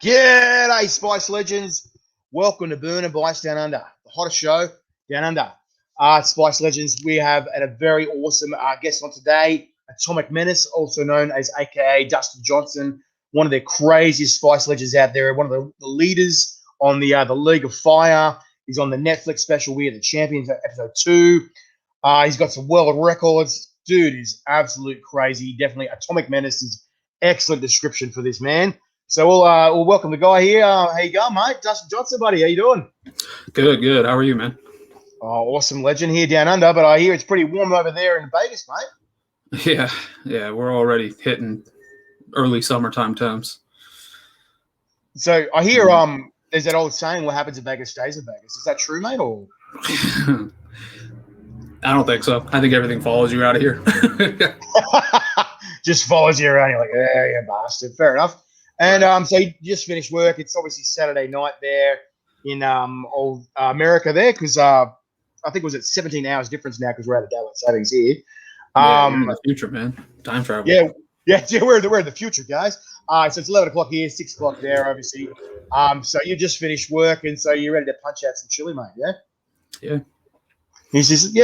G'day, Spice Legends. Welcome to BURNIN Down Under, the hottest show down under. Spice Legends, we have a very awesome guest on today, Atomik Menace, also known as AKA Dustin Johnson, one of the craziest Spice Legends out there, one of the leaders on the League of Fire. He's on the Netflix special, We Are the Champions, episode 2. He's got some world records. Dude is absolute crazy. Definitely Atomik Menace is excellent description for this man. So we'll welcome the guy here. How you going, mate? Dustin Johnson, buddy. How you doing? Good. How are you, man? Oh, awesome legend here down under, but I hear it's pretty warm over there in Vegas, mate. Yeah. We're already hitting early summertime temps. So I hear there's that old saying, "What happens in Vegas stays in Vegas." Is that true, mate? Or I don't think so. I think everything follows you out of here. Just follows you around. You're like, yeah, bastard. Fair enough. And so you just finished work. It's obviously Saturday night there in old America there because I think it was at 17 hours difference now because we're out of daylight savings here. You're in the future, man. Time travel. Yeah, we're in the future, guys. So it's 11 o'clock here, 6 o'clock there, obviously. So you just finished work, and so you're ready to punch out some chili, mate, yeah? Yeah. He's just,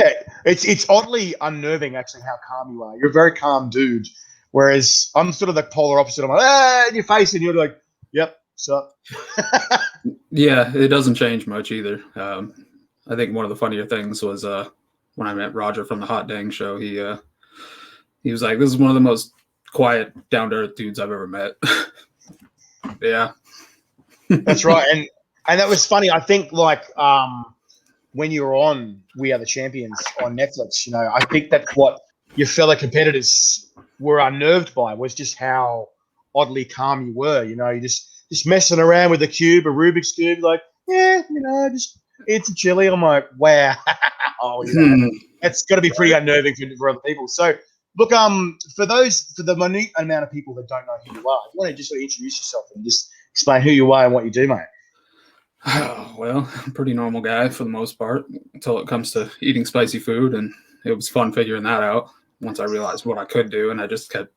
it's oddly unnerving, actually, how calm you are. You're a very calm dude, whereas I'm sort of the polar opposite. I'm like, in your face, and you're like, yep, sup. Yeah, it doesn't change much either. I think one of the funnier things was when I met Roger from the Hot Dang show. He was like, "This is one of the most quiet, down-to-earth dudes I've ever met." Yeah. That's right. And that was funny. I think, like, when you were on We Are the Champions on Netflix, I think that's what your fellow competitors were unnerved by, was just how oddly calm you were. You're just messing around with a cube, a Rubik's Cube, like, just eat some chili. I'm like, wow. It's got to be pretty unnerving for other people. So, look, for the minute amount of people that don't know who you are, I want to just sort of introduce yourself and just explain who you are and what you do, mate. Well, I'm a pretty normal guy for the most part until it comes to eating spicy food, and it was fun figuring that out once I realized what I could do, and I just kept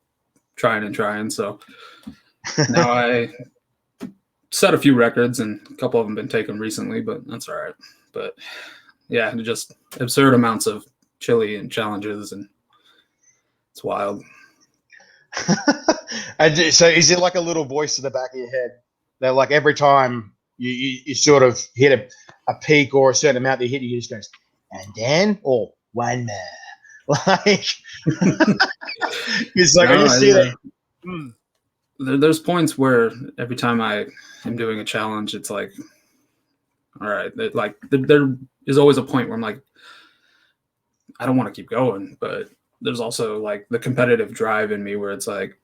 trying and trying. So now I set a few records, and a couple of them been taken recently, but that's all right. But yeah, just absurd amounts of chili and challenges, and it's wild. And so is it like a little voice in the back of your head that, like, every time you sort of hit a peak or a certain amount that you hit, you just goes, and then, or one more? Like, it's like, I just see that. There's points where every time I am doing a challenge, it's like, all right, there is always a point where I'm like, I don't want to keep going, but there's also like the competitive drive in me where it's like,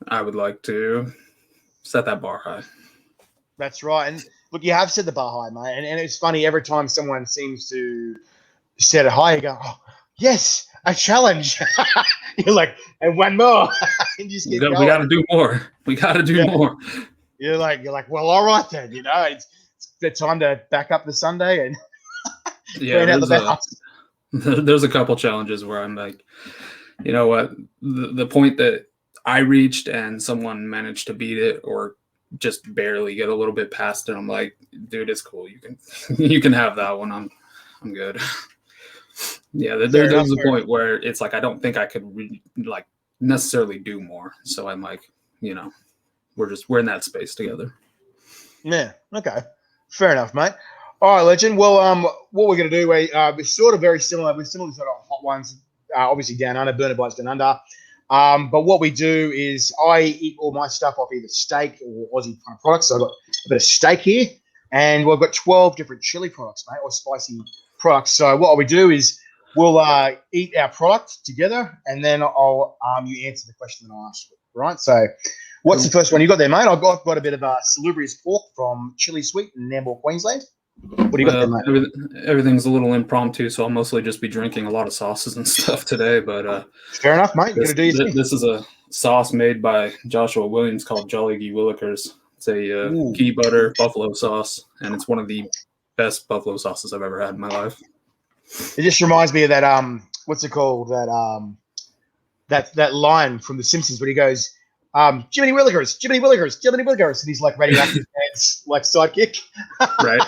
I would like to set that bar high. That's right. And look, you have set the bar high, mate. And it's funny, every time someone seems to set it high, you go, oh, yes, a challenge. You're like, and one more. And you just keep going. We got to do more. We got to do more. You're like, well, all right then. It's the time to back up the Sunday and clean out the house. There's a couple challenges where I'm like, you know what, the point that I reached and someone managed to beat it or just barely get a little bit past it, I'm like, dude, it's cool. You can have that one. I'm good. Yeah, there's a point where it's like I don't think I could necessarily do more. So I'm like, we're in that space together. Yeah. Okay. Fair enough, mate. All right, legend. Well, what we're going to do, we're sort of very similar. We're similar to sort of hot ones, obviously down under, BURNIN down under. But what we do is I eat all my stuff off either steak or Aussie kind of products. So I've got a bit of steak here, and we've got 12 different chili products, mate, or spicy products. So what we do is we'll eat our product together, and then I'll you answer the question that I asked. Right? So what's the first one you got there, mate? I've got a bit of salubrious pork from Chili Sweet in Nambour, Queensland. What do you got there, mate? Everything's a little impromptu, so I'll mostly just be drinking a lot of sauces and stuff today. But fair enough, mate. This is a sauce made by Joshua Williams called Jolly Ghee Willikers. It's a ghee butter buffalo sauce, and it's one of the best buffalo sauces I've ever had in my life. It just reminds me of that what's it called? That line from The Simpsons where he goes, Jiminy Willikers, Jiminy Willikers, Jiminy Willikers. And he's like radioactive man's like sidekick. Right.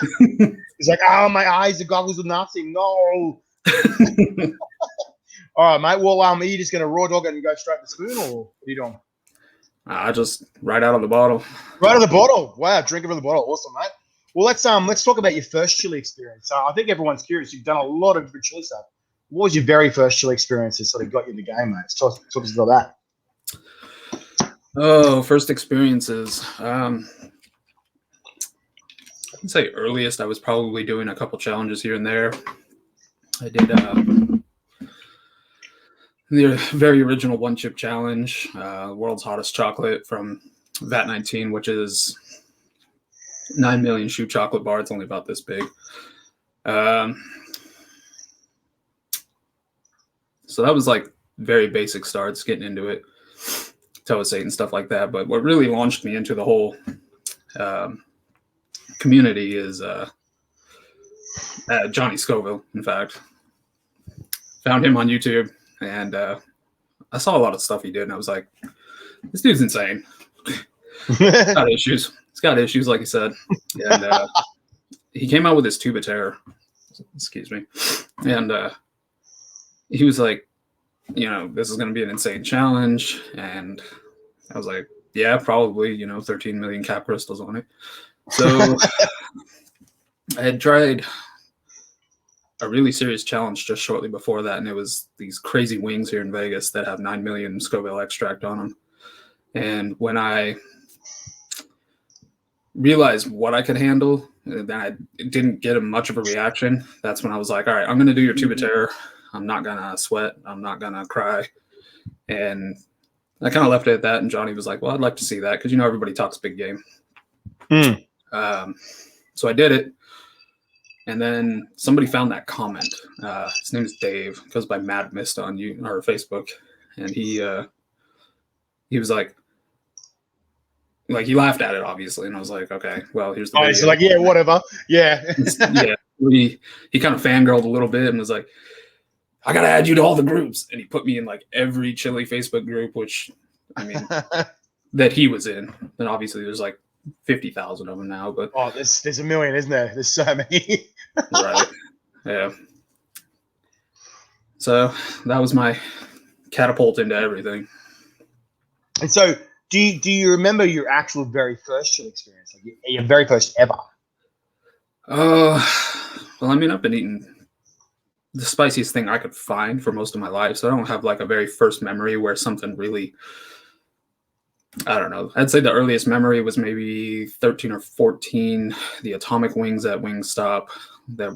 He's like, oh, my eyes, the goggles of nothing. No. All right, mate. Well, are you just going to raw dog it and go straight to the spoon, or what are you doing? Just right out of the bottle. Right out of the bottle. Wow, drinking from the bottle. Awesome, mate. Well, let's talk about your first chili experience. I think everyone's curious. You've done a lot of different chili stuff. What was your very first chili experience that sort of got you in the game, mate? Talk us about that. Oh, first experiences. I'd say earliest I was probably doing a couple challenges here and there. I did the very original one chip challenge, world's hottest chocolate from VAT 19, which is 9 million shoe chocolate bar. It's only about this big. So that was like very basic starts, getting into it, toast and stuff like that. But what really launched me into the whole community is Johnny Scoville. In fact, found him on YouTube, and I saw a lot of stuff he did, and I was like, this dude's insane. He's got issues. He's got issues, like he said. And he came out with his tube of terror. Excuse me. And he was like, this is going to be an insane challenge. And I was like, yeah, probably, 13 million cap crystals on it. So I had tried a really serious challenge just shortly before that, and it was these crazy wings here in Vegas that have 9 million Scoville extract on them. And when I realized what I could handle, and I didn't get much of a reaction, that's when I was like, all right, I'm going to do your tube of terror. I'm not going to sweat. I'm not going to cry. And I kind of left it at that, and Johnny was like, well, I'd like to see that because, everybody talks big game. So I did it. And then somebody found that comment. His name is Dave. Goes by Mad Mist on or Facebook, and he was like he laughed at it obviously, and I was like, okay, well, here's the. Oh, he's like, yeah, whatever, yeah, yeah. He kind of fangirled a little bit and was like, I gotta add you to all the groups, and he put me in like every chili Facebook group, which I mean that he was in. And obviously there's like 50,000 of them now, but there's a million, isn't there? There's so many. Right. Yeah. So that was my catapult into everything. And so do you remember your actual very first chili experience, like your very first ever? Well, I mean, I've been eating the spiciest thing I could find for most of my life, so I don't have like a very first memory where something really, I don't know. I'd say the earliest memory was maybe 13 or 14. The Atomik wings at Wingstop they're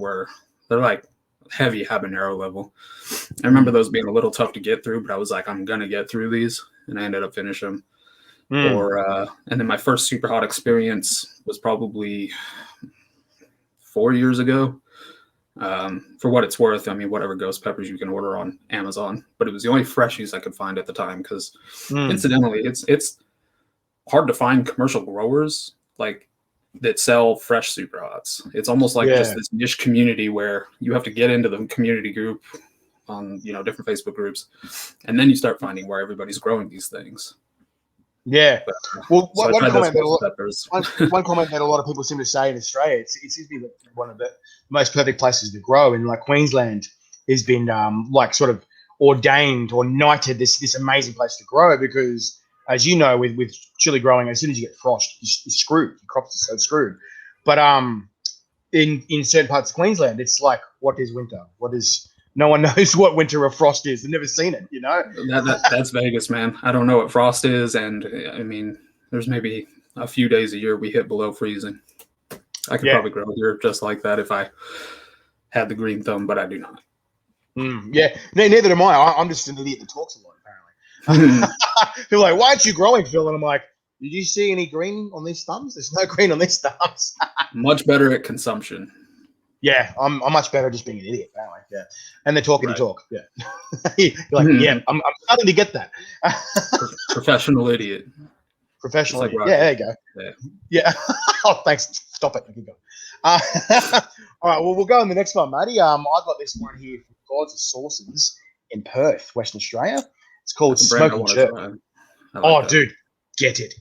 like heavy habanero level. I remember those being a little tough to get through, but I was like, I'm gonna get through these, and I ended up finishing them. And then my first super hot experience was probably 4 years ago. For what it's worth, I mean, whatever ghost peppers you can order on Amazon, but it was the only freshies I could find at the time because, incidentally, it's hard to find commercial growers like that sell fresh super hots. It's almost like just this niche community where you have to get into the community group on different Facebook groups, and then you start finding where everybody's growing these things. Yeah. But, well, one comment that a lot of people seem to say in Australia, it seems to be one of the most perfect places to grow. And like Queensland has been like sort of ordained or knighted this amazing place to grow because, as you know, with chili growing, as soon as you get frost, you're screwed. Your crops are so screwed. But in certain parts of Queensland, it's like, what is winter? No one knows what winter or frost is. They've never seen it, That's Vegas, man. I don't know what frost is, and I mean, there's maybe a few days a year we hit below freezing. I could probably grow here just like that if I had the green thumb, but I do not. Yeah, neither am I. I'm just an idiot that talks a lot, apparently. They're like, why aren't you growing, Phil? And I'm like, did you see any green on these thumbs? There's no green on these thumbs. Much better at consumption. Yeah, I'm much better just being an idiot, apparently. Yeah, and they're talking to talk. Yeah, you're like, yeah, I'm starting to get that. Professional idiot. Professional. Like idiot. Yeah, there you go. Yeah. Oh, thanks. Stop it. Keep going. All right. Well, we'll go on the next one, matey. I got this one here from Gods of Sauces in Perth, Western Australia. It's called Smoke and Jerk. Dude, get it.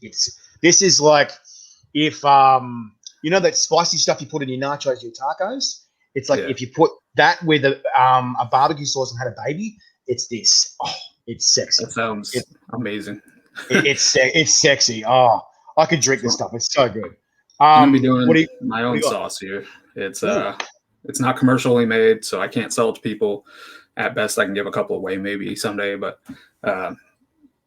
This is like if you know that spicy stuff you put in your nachos, your tacos. It's like if you put that with a barbecue sauce and had a baby. It's this. Oh, it's sexy. That sounds amazing. It's sexy. Oh, I could drink this stuff. It's so good. I'm gonna be doing my own sauce here. It's not commercially made, so I can't sell it to people. At best, I can give a couple away maybe someday. But I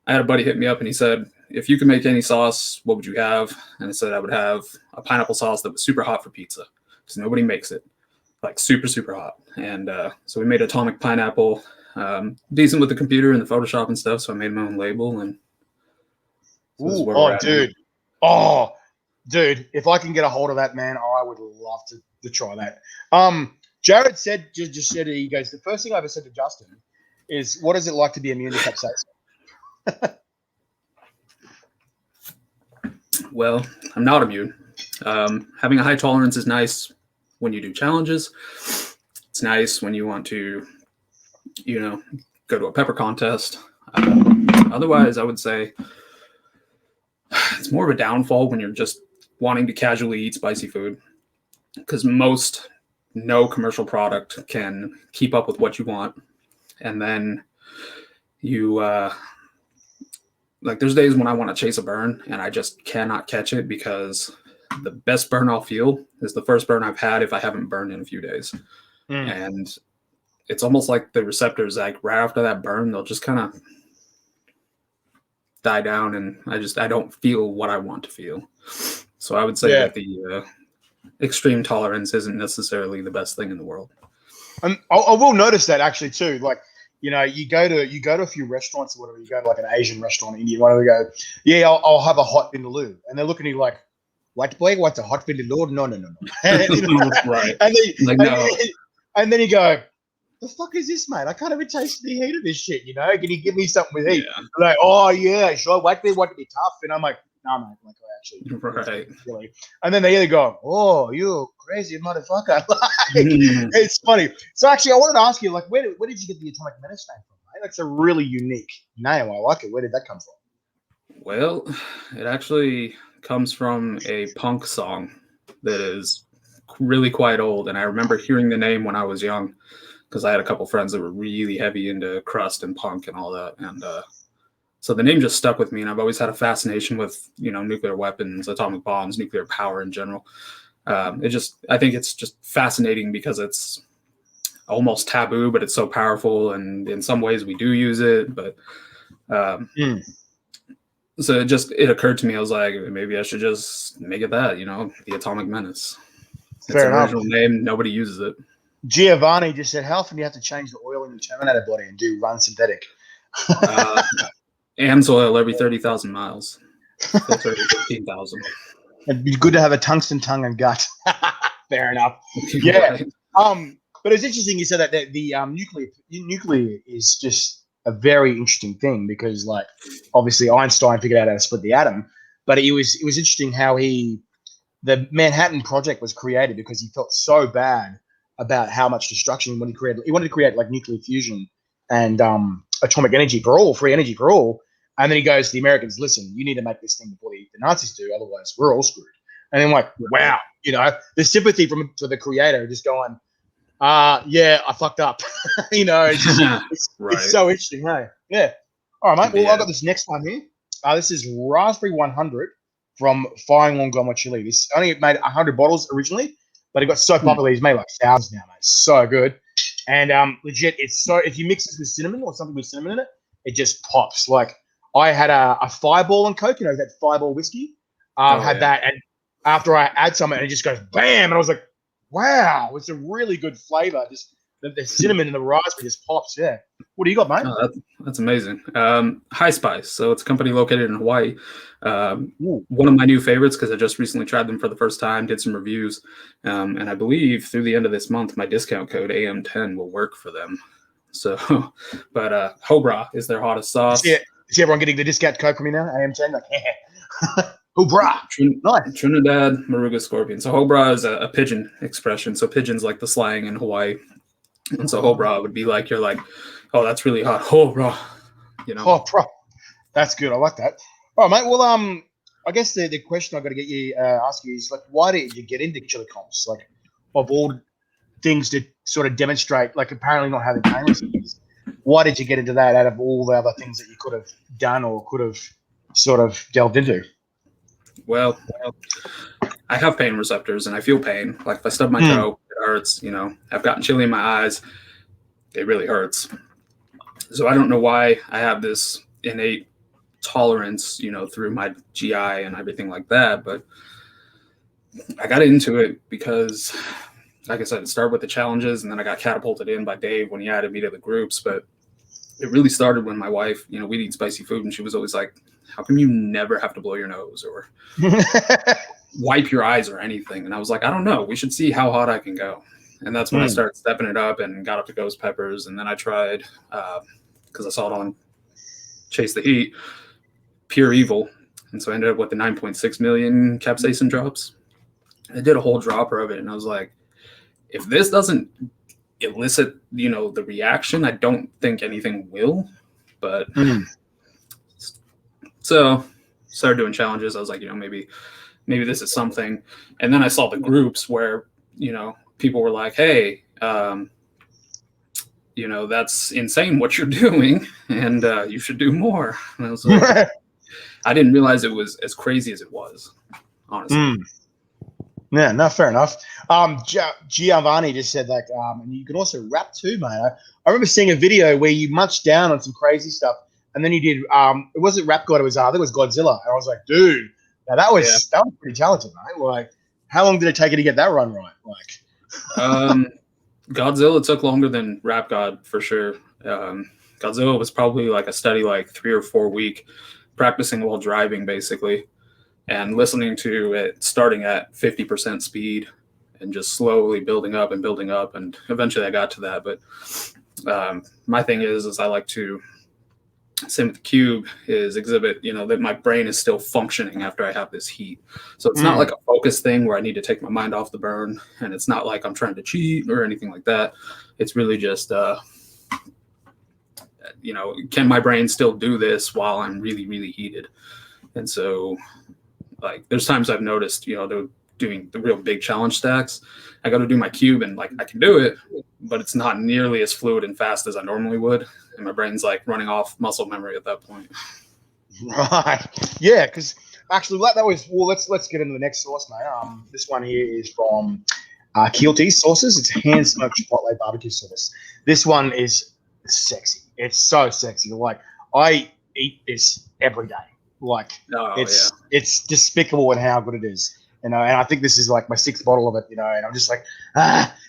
had a buddy hit me up and he said, if you could make any sauce, what would you have? And I said I would have a pineapple sauce that was super hot for pizza because nobody makes it, like super, super hot. And so we made Atomic pineapple, decent with the computer and the Photoshop and stuff. So I made my own label. And dude, if I can get a hold of that, man, I would love to try that. Jared said, just said, he goes, the first thing I ever said to Justin is, what is it like to be immune to capsaicin? Well, I'm not immune. Having a high tolerance is nice when you do challenges. It's nice when you want to, go to a pepper contest. Otherwise, I would say it's more of a downfall when you're just wanting to casually eat spicy food, because no commercial product can keep up with what you want. And then you there's days when I want to chase a burn and I just cannot catch it, because the best burn I'll feel is the first burn I've had if I haven't burned in a few days. And it's almost like the receptors, like right after that burn, they'll just kind of die down, and I don't feel what I want to feel. So I would say that the extreme tolerance isn't necessarily the best thing in the world. And I will notice that actually too. Like, you go to a few restaurants or whatever. You go to like an Asian restaurant, Indian, whatever. You go, yeah, I'll have a hot vindaloo, and they're looking at you like, what boy? What's a hot vindaloo? No. Right. And then you go, the fuck is this, mate? I can't even taste the heat of this shit. Can you give me something with heat? Yeah. Like, oh yeah, sure. White beer want to be tough, and I'm like, no, mate. Like, actually, really. And then they either go, oh, you crazy motherfucker. It's funny. So actually, I wanted to ask you, like, where did you get the Atomic Menace name from? Right? That's a really unique name. I like it. Where did that come from? Well, it actually comes from a punk song that is really quite old, and I remember hearing the name when I was young, because I had a couple friends that were really heavy into crust and punk and all that, and so the name just stuck with me. And I've always had a fascination with nuclear weapons, atomic bombs, nuclear power in general. I think it's just fascinating because it's almost taboo, but it's so powerful, and in some ways we do use it. But so it occurred to me. I was like, maybe I should just make it that, the Atomic Menace. It's an original name. Nobody uses it. Giovanni just said, how often do you have to change the oil in your Terminator body and do run synthetic? AMSOIL every 30,000 miles. Filter every 15,000. It'd be good to have a tungsten tongue and gut. Fair enough. Yeah. Right. But it's interesting you said that the nuclear is just a very interesting thing, because like obviously Einstein figured out how to split the atom, but it was interesting how the Manhattan Project was created because he felt so bad about how much destruction he wanted to create like nuclear fusion and atomic energy for all, free energy for all. And then he goes to the Americans, listen, you need to make this thing before the Nazis do, otherwise we're all screwed. And then like, wow, the sympathy for the creator just going, yeah, I fucked up. It's so interesting, hey? Yeah. All right, mate. Well, I got this next one here. This is Raspberry 100 from Flying Longoma Chile. This only made 100 bottles originally, but it got so popular he's made like thousands now, mate. So good. And legit, it's so, if you mix this with cinnamon or something with cinnamon in it, it just pops. Like I had a Fireball and Coke, that Fireball whiskey. That, and after I add some, and it just goes bam, and I was like, wow, it's a really good flavor. Just the cinnamon and the raspberry just pops. Yeah. What do you got, mate? Oh, that's amazing. High Spice. So it's a company located in Hawaii. One of my new favorites, because I just recently tried them for the first time, did some reviews. And I believe through the end of this month, my discount code AM10 will work for them. So, but Cobra is their hottest sauce. See everyone getting the discount code from me now? AM10? Like, Cobra. Nice. Trinidad Maruga Scorpion. So Cobra is a pigeon expression. So pigeon's like the slang in Hawaii. And so Cobra would be like, you're like, oh, that's really hot. Cobra. Cobra. That's good. I like that. All right, mate. Well, I guess the question I got to get you ask you is like, why did you get into chili comps? Like, of all things to sort of demonstrate, like apparently not having pain resistance, why did you get into that out of all the other things that you could have done or could have sort of delved into? Well, I have pain receptors and I feel pain. Like if I stub my toe, it hurts. You know, I've gotten chili in my eyes. It really hurts. So I don't know why I have this innate tolerance, you know, through my GI and everything like that. But I got into it because, like I said, it started with the challenges and then I got catapulted in by Dave when he added me to the groups. But it really started when my wife, you know, we'd eat spicy food and she was always like, how come you never have to blow your nose or wipe your eyes or anything? And I was like, I don't know. We should see how hot I can go. And that's when I started stepping it up and got up to ghost peppers. And then I tried, because I saw it on Chase the Heat, Pure Evil. And so I ended up with the 9.6 million capsaicin drops. I did a whole dropper of it. And I was like, if this doesn't elicit, you know, the reaction, I don't think anything will. But so started doing challenges. I was like, you know, maybe this is something. And then I saw the groups where, you know, people were like, hey, you know, that's insane what you're doing and you should do more. And I was like, I didn't realize it was as crazy as it was, honestly. Yeah, no, fair enough. Giovanni just said like, and you can also rap too, mate. I remember seeing a video where you munched down on some crazy stuff, and then you did. It wasn't Rap God. It was I think it was Godzilla, and I was like, dude, now that was pretty talented, mate. Like, how long did it take you to get that run right? Like, Godzilla took longer than Rap God for sure. Godzilla was probably like a steady like 3 or 4 week practicing while driving, basically. And listening to it starting at 50% speed and just slowly building up. And eventually I got to that. But my thing is I like to, same with the cube, is exhibit, you know, that my brain is still functioning after I have this heat. So it's not like a focus thing where I need to take my mind off the burn. And it's not like I'm trying to cheat or anything like that. It's really just, you know, can my brain still do this while I'm really, really heated? And so, like, there's times I've noticed, you know, they're doing the real big challenge stacks. I got to do my cube and like I can do it, but it's not nearly as fluid and fast as I normally would. And my brain's like running off muscle memory at that point. Right. Yeah, because actually that was well. Let's get into the next sauce, mate. This one here is from Keelty Sauces. It's hand smoked chipotle barbecue sauce. This one is sexy. It's so sexy. Like I eat this every day. Like it's despicable in how good it is, you know. And I think this is like my 6th bottle of it, you know. And I'm just like,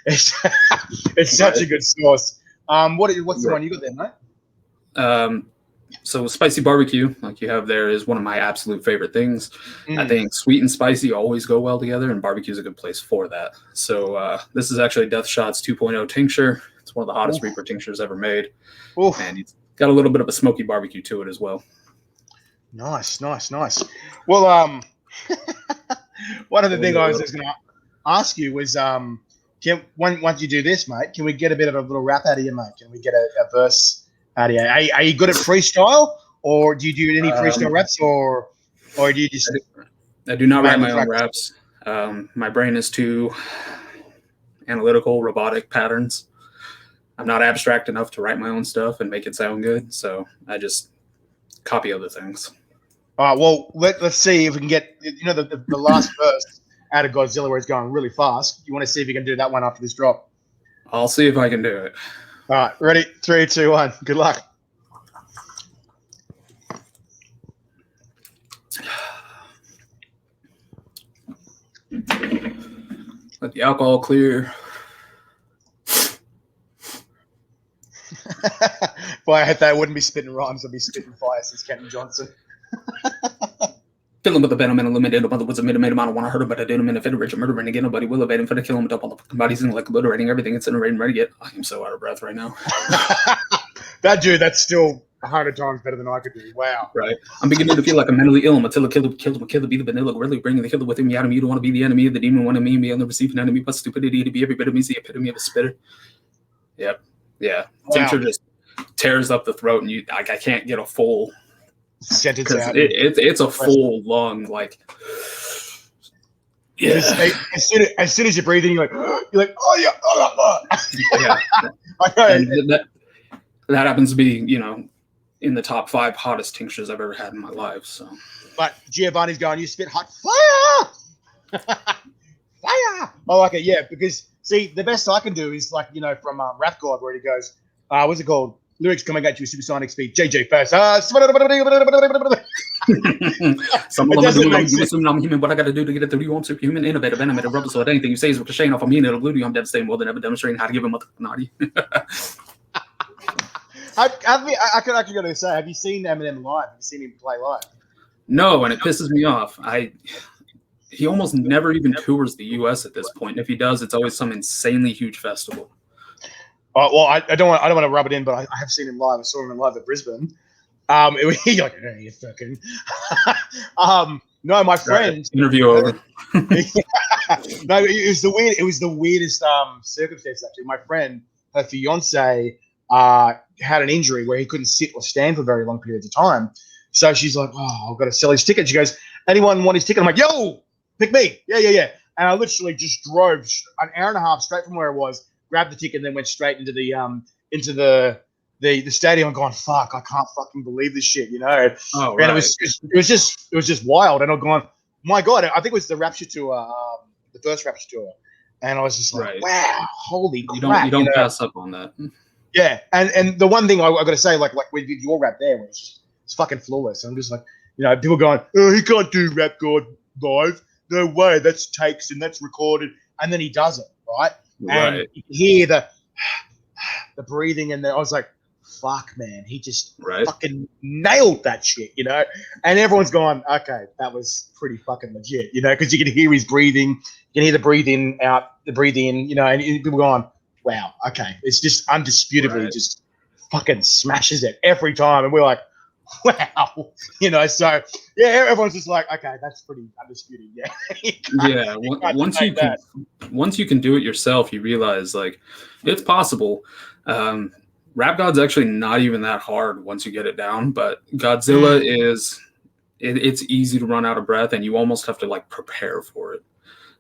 it's such a good sauce. What's the one you got there, mate? So spicy barbecue, like you have there, is one of my absolute favorite things. I think sweet and spicy always go well together, and barbecue is a good place for that. So this is actually Death Shot's 2.0 tincture. It's one of the hottest Reaper tinctures ever made, and it's got a little bit of a smoky barbecue to it as well. Nice. Well, one of the things I was just going to ask you was, once you do this, mate, can we get a bit of a little rap out of you, mate? Can we get a verse out of you? Are you good at freestyle, or do you do any freestyle raps, or do you just? I do not write my own raps. My brain is too analytical, robotic patterns. I'm not abstract enough to write my own stuff and make it sound good, so I just copy other things. All right, well, let's see if we can get, you know, the last verse out of Godzilla where it's going really fast. You want to see if you can do that one after this drop? I'll see if I can do it. All right, ready? 3, 2, 1. Good luck. Let the alcohol clear. Boy, I hope I wouldn't be spitting rhymes. I'd be spitting fire since Kenton Johnson. Kill him with a venom and eliminate him. Other words, I made I don't want to hurt him, but I did him in a fit of rich murder. And again, nobody will evade him for the kill him. Up all the fucking bodies and like obliterating everything. Incinerating, ready to get. I am so out of breath right now. That's still 100 times better than I could do. Wow. Right. I'm beginning to feel like I'm mentally ill. Until killer be the vanilla. Really bringing the killer within me out of me. You don't want to be the enemy of the demon. One of me and be on the receiving enemy. But stupidity to be every bit of me. The epitome of a spitter. Yep. Yeah. Wow. Tincture just tears up the throat, and I can't get a full sentence because out. it's a full long like. Yeah. As soon as you're breathing, you're like, oh yeah, yeah. I know. And that happens to be, in the top 5 hottest tinctures I've ever had in my life. So, but Giovanni's going, you spit hot fire, fire. I like it, yeah, because see, the best I can do is like from Rap God where he goes, what's it called? Lyrics coming at you supersonic speed. JJ fast. Some of them do I'm human. What I got to do to get it through you? I'm superhuman, innovative, animated, rubber. So anything you say is ricocheting off of me, and it'll glue you. I'm devastating more than ever, demonstrating how to give him a naughty. I could actually go to say, have you seen Eminem live? Have you seen him play live? No, and it pisses me off. He almost never even tours the U.S. at this point. If he does, it's always some insanely huge festival. Well, I don't want to rub it in, but I have seen him live. I saw him live at Brisbane. You're like, hey, you fucking. No, my friend. Right. Interview over. No, it was the weirdest circumstance actually. My friend, her fiance, had an injury where he couldn't sit or stand for very long periods of time. So she's like, oh, I've got to sell his ticket. She goes, anyone want his ticket? I'm like, yo, pick me. Yeah. And I literally just drove an hour and a half straight from where I was, grabbed the ticket, and then went straight into the stadium and going, fuck, I can't fucking believe this shit, Oh, right. And it was just wild. And I'm going, my God, I think it was the Rapture tour, the first Rapture tour. And I was just like, wow, holy crap. You don't pass up on that. Yeah. And the one thing I got to say, like with your rap there, was it's fucking flawless. I'm just like, people going, oh, he can't do Rap God live. No way. That's takes and that's recorded. And then he does it, right? And you hear the breathing, and I was like, fuck, man, he just fucking nailed that shit, And everyone's going, okay, that was pretty fucking legit, because you can hear his breathing, you can hear the breathe in, out, the breathe in, and people going, wow, okay, it's just undisputably just fucking smashes it every time, and we're like, wow, so yeah, everyone's just like, okay, that's pretty undisputed, yeah. Once you can do it yourself, you realize like it's possible. Rap God's actually not even that hard once you get it down, but Godzilla it's easy to run out of breath, and you almost have to like prepare for it.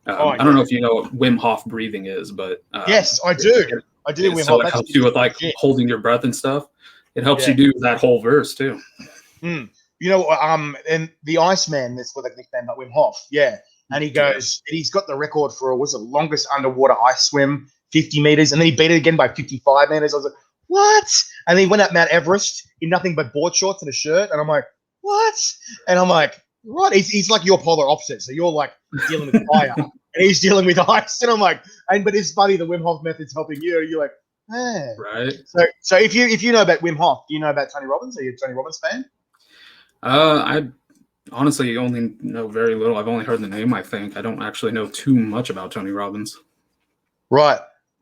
I don't know if you know what Wim Hof breathing is, but yes, I do. I do. Wim so Hof. It helps you with like holding your breath and stuff. It helps you do that whole verse too. And the Iceman, that's what they nicknamed Wim Hof. Yeah. And he goes, and he's got the record for the longest underwater ice swim, 50 meters, and then he beat it again by 55 meters. I was like, what? And then he went up Mount Everest in nothing but board shorts and a shirt, and I'm like, what? And I'm like, what? He's like your polar opposite. So you're like dealing with fire, and he's dealing with ice, and I'm like, but it's funny the Wim Hof method's helping you. You're like, hey. Right. So if you know about Wim Hof, do you know about Tony Robbins? Are you a Tony Robbins fan? I honestly only know very little. I've only heard the name, I think. I don't actually know too much about Tony Robbins. Right.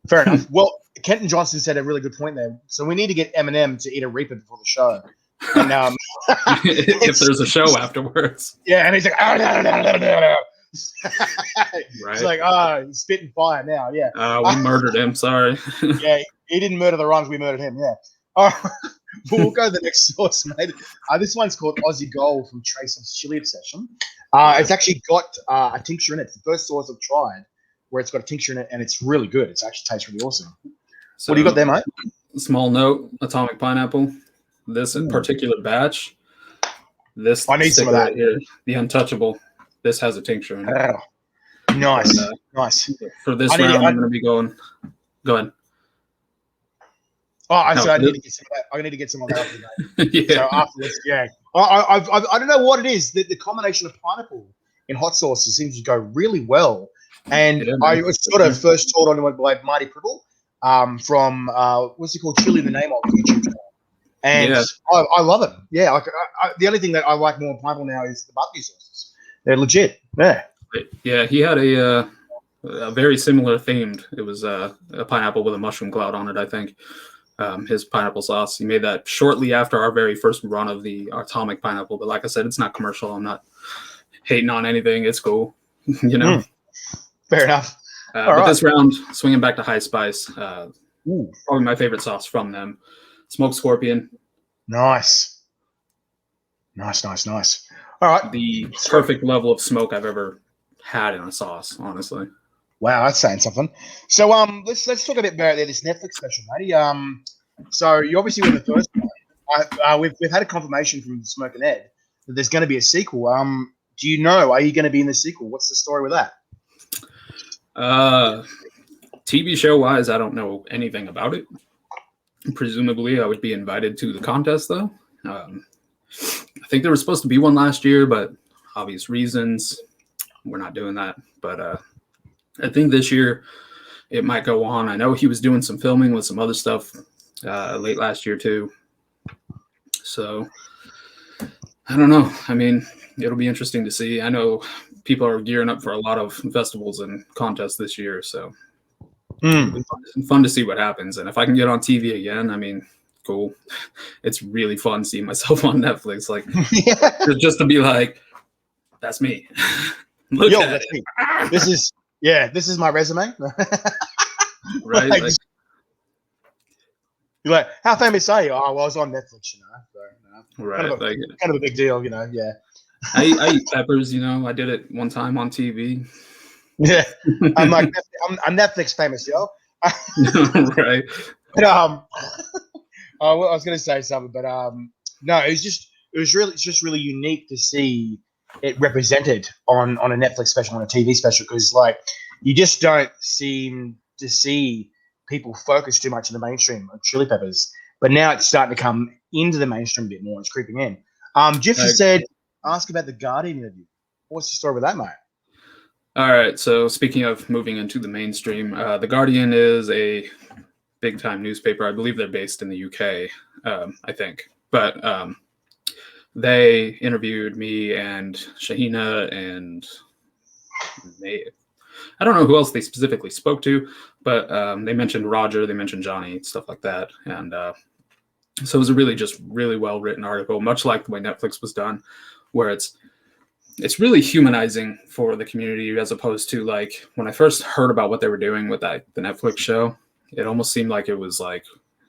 Fair enough. Well, Kenton Johnson said a really good point there. So we need to get Eminem to eat a Reaper before the show. And, if there's a show afterwards. Yeah, and he's like, right. It's like, he's spitting fire now. Yeah. We murdered him. Sorry. Yeah, he didn't murder the rhymes. We murdered him. Yeah. All right. We'll go to the next source, mate. This one's called Aussie Gold from Trace's Chili Obsession. It's actually got a tincture in it. It's the first source I've tried where it's got a tincture in it, and it's really good. It actually tastes really awesome. So, what do you got there, mate? Small note, Atomic Pineapple. This particular batch, I need some of that. Right here, the Untouchable. This has a tincture in it. Oh, nice. Nice. For this round, I'm going to be going. Go ahead. Oh, I need to get some of that. I need to get some of that after that. Yeah. So afterwards, yeah. I don't know what it is. The combination of pineapple in hot sauces seems to go really well. And I was sort of first taught on it by Marty Pribble from what's it called? Chili the Name of YouTube channel. And I love it. Yeah. The only thing that I like more in pineapple now is the barbecue sauces. They're legit. Yeah. Yeah. He had a very similar themed. It was a pineapple with a mushroom cloud on it, I think. His pineapple sauce. He made that shortly after our very first run of the Atomic Pineapple. But like I said, it's not commercial. I'm not hating on anything. It's cool. Fair enough. But this round, swinging back to High Spice, probably my favorite sauce from them. Smoked Scorpion. Nice. Nice, nice, nice. All right. The perfect level of smoke I've ever had in a sauce, honestly. Wow, that's saying something. So let's talk a bit about this Netflix special, matey. So you obviously were the first one. We've had a confirmation from Smoke and Ed that there's going to be a sequel. Do you know? Are you going to be in the sequel? What's the story with that? TV show wise, I don't know anything about it. Presumably, I would be invited to the contest, though. I think there was supposed to be one last year, but obvious reasons, we're not doing that. But I think this year it might go on. I know he was doing some filming with some other stuff late last year, too. So I don't know. I mean, it'll be interesting to see. I know people are gearing up for a lot of festivals and contests this year, so it'll be fun to see what happens. And if I can get on TV again, I mean, cool. It's really fun seeing myself on Netflix, like just to be like, that's me. Look Yo, at that's it. me. This is my resume. Right? Like, Like, you're like, how famous are you? Oh, well, I was on Netflix, you know. So, you know, right. kind Like, of a big deal, you know. Yeah. I eat peppers, you know. I did it one time on TV. Yeah. I'm like, I'm Netflix famous, yo. Right. But I was going to say something, but no, it's just really unique to see it represented on a Netflix special, on a TV special, because like you just don't seem to see people focus too much in the mainstream on Chili Peppers, but now it's starting to come into the mainstream a bit more. It's creeping in. Jeff just said, ask about the Guardian interview. What's the story with that, mate? All right. So speaking of moving into the mainstream, The Guardian is a big time newspaper. I believe they're based in the UK, I think. But they interviewed me and Shahina and I don't know who else they specifically spoke to, but they mentioned Roger, they mentioned Johnny, stuff like that. And so it was a really well written article, much like the way Netflix was done, where it's really humanizing for the community, as opposed to like when I first heard about what they were doing with the Netflix show, it almost seemed like it was like,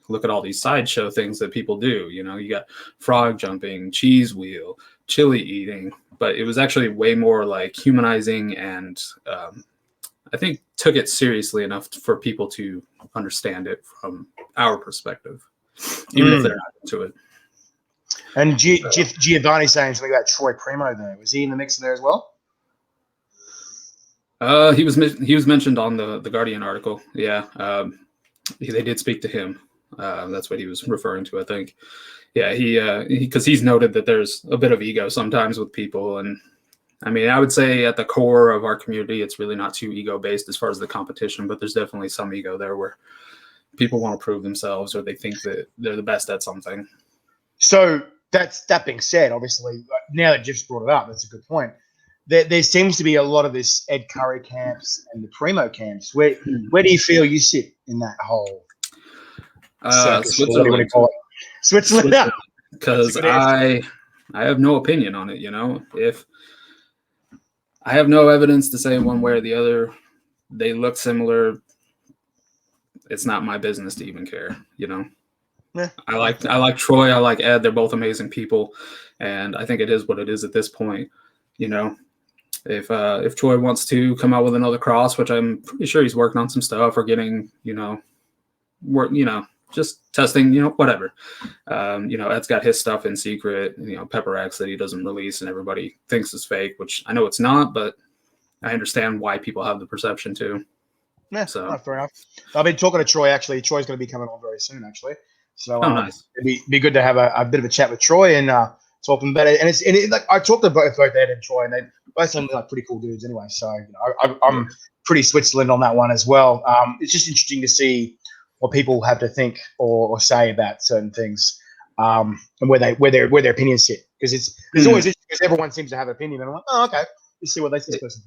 look at all these sideshow things that people do. You know, you got frog jumping, cheese wheel, chili eating, but it was actually way more like humanizing, and I think took it seriously enough for people to understand it from our perspective, even if they're not into it. And Giovanni saying something about Troy Primo there. Was he in the mix there as well? He was mentioned on the Guardian article. Yeah, they did speak to him. That's what he was referring to, I think. Yeah, because he's noted that there's a bit of ego sometimes with people, and I mean, I would say at the core of our community, it's really not too ego based as far as the competition, but there's definitely some ego there where people want to prove themselves or they think that they're the best at something. So that being said, obviously, now that Jeff's brought it up, that's a good point. There seems to be a lot of this Ed Curry camps and the Primo camps. Where do you feel you sit in that whole circus? Switzerland. What do you call it? Switzerland. Because I have no opinion on it. You know, if I have no evidence to say one way or the other, they look similar, it's not my business to even care. You know. Yeah. I like Troy. I like Ed. They're both amazing people, and I think it is what it is at this point. You know, if Troy wants to come out with another cross, which I'm pretty sure he's working on some stuff or getting, just testing, whatever. Ed's got his stuff in secret. Pepper X that he doesn't release, and everybody thinks is fake, which I know it's not, but I understand why people have the perception too. Yeah, so fair enough. I've been talking to Troy. Actually, Troy's going to be coming on very soon. Actually. So nice. It'd be good to have a bit of a chat with Troy and talking about it. And like I talked to both Ed and Troy, and they both seem like pretty cool dudes anyway. So I'm pretty Switzerland on that one as well. It's just interesting to see what people have to think or say about certain things, and where their opinions sit. Because there's always because everyone seems to have an opinion, and I'm like, oh, okay, let's see what they see this person.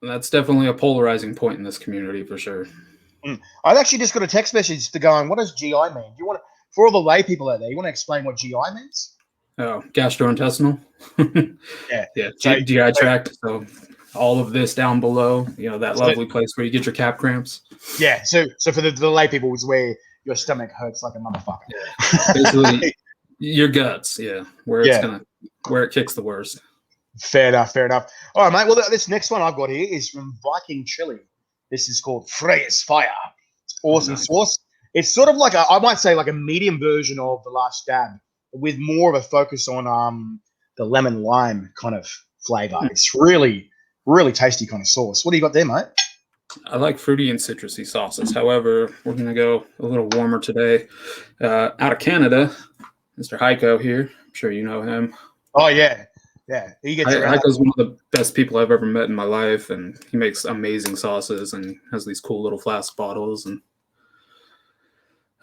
That's definitely a polarizing point in this community for sure. I've actually just got a text message to go on. What does GI mean? Do you want to? For all the lay people out there, you want to explain what GI means? Oh, gastrointestinal. Yeah. GI tract. So all of this down below, that lovely place where you get your cap cramps. Yeah. So for the lay people, is where your stomach hurts like a motherfucker. Yeah. Basically, your guts. Yeah. Where it's gonna where it kicks the worst. Fair enough. Fair enough. All right, mate. Well, this next one I've got here is from Viking Chili. This is called Freya's Fire. It's awesome Nice. sauce. It's sort of like I might say like a medium version of the Last Stab, with more of a focus on the lemon lime kind of flavor. It's really, really tasty kind of sauce. What do you got there, mate? I like fruity and citrusy sauces. However, we're going to go a little warmer today. Out of Canada, Mr. Heiko here. I'm sure you know him. Oh, yeah. Yeah. He gets around. Heiko's one of the best people I've ever met in my life, and he makes amazing sauces and has these cool little flask bottles. And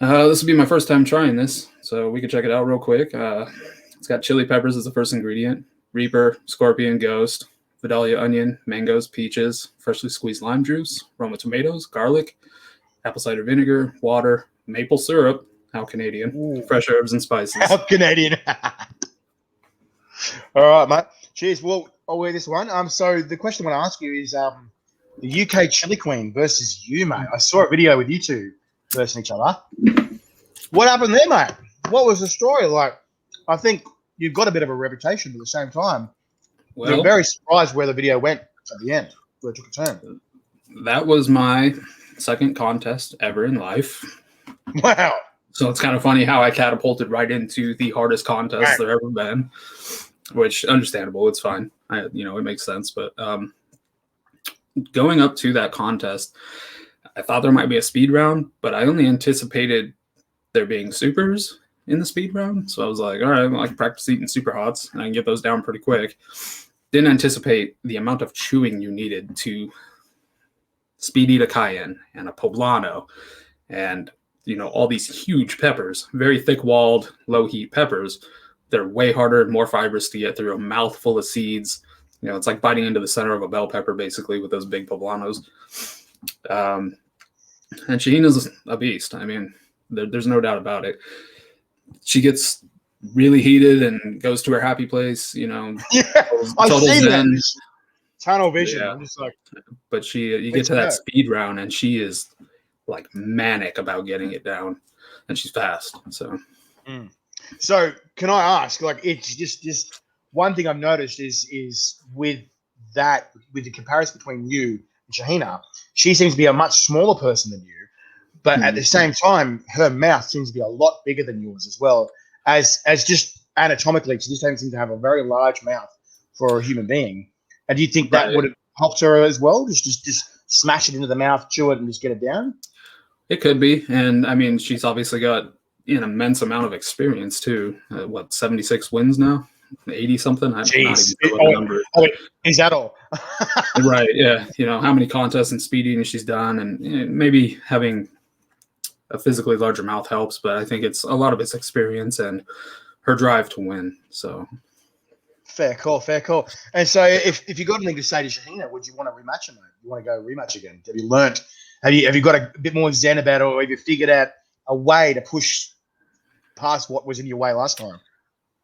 this will be my first time trying this, so we can check it out real quick. It's got chili peppers as the first ingredient, Reaper, Scorpion, Ghost, Vidalia onion, mangoes, peaches, freshly squeezed lime juice, Roma tomatoes, garlic, apple cider vinegar, water, maple syrup, how Canadian, Ooh. fresh herbs and spices. How Canadian. All right, mate. Cheers. Well, I'll wear this one. So the question I want to ask you is the UK Chili Queen versus you, mate. I saw a video with you two versing each other. What happened there, mate? What was the story? Like, I think you've got a bit of a reputation, but at the same time, Well, I'm very surprised where the video went at the end, where it took a turn. that was my second contest ever in life. Wow. So it's kind of funny how I catapulted right into the hardest contest there ever been, which understandable. It's fine. It makes sense. But going up to that contest, I thought there might be a speed round, but I only anticipated there being supers in the speed round. So I was like, all right, well, I can practice eating super hots and I can get those down pretty quick. Didn't anticipate the amount of chewing you needed to speed eat a cayenne and a poblano and all these huge peppers, very thick-walled, low-heat peppers. They're way harder and more fibrous to get through. A mouthful of seeds. It's like biting into the center of a bell pepper, basically, with those big poblanos. And Shahina's a beast. I mean, there's no doubt about it. She gets really heated and goes to her happy place. Yeah, I've seen that. Tunnel vision. Yeah. I'm just like, but you get to that speed round, and she is like manic about getting it down, and she's fast. So can I ask, like, it's just one thing I've noticed is with the comparison between you and Shahina, she seems to be a much smaller person than you, but at the same time, her mouth seems to be a lot bigger than yours as well. As just anatomically, she just seems to have a very large mouth for a human being. And do you think that would have helped her as well? Just smash it into the mouth, chew it, and just get it down? It could be. And I mean, she's obviously got an immense amount of experience too. 76 wins now? 80 something? I'm not even sure what the number. Wait, is that all? Right. Yeah. How many contests and speed eating she's done, and maybe having a physically larger mouth helps, but I think it's a lot of it's experience and her drive to win. So fair call. And so if you got anything to say to Shahina, would you want to rematch her, mate? You want to go rematch again? Have you learnt? Have you got a bit more zen about it, or have you figured out a way to push past what was in your way last time?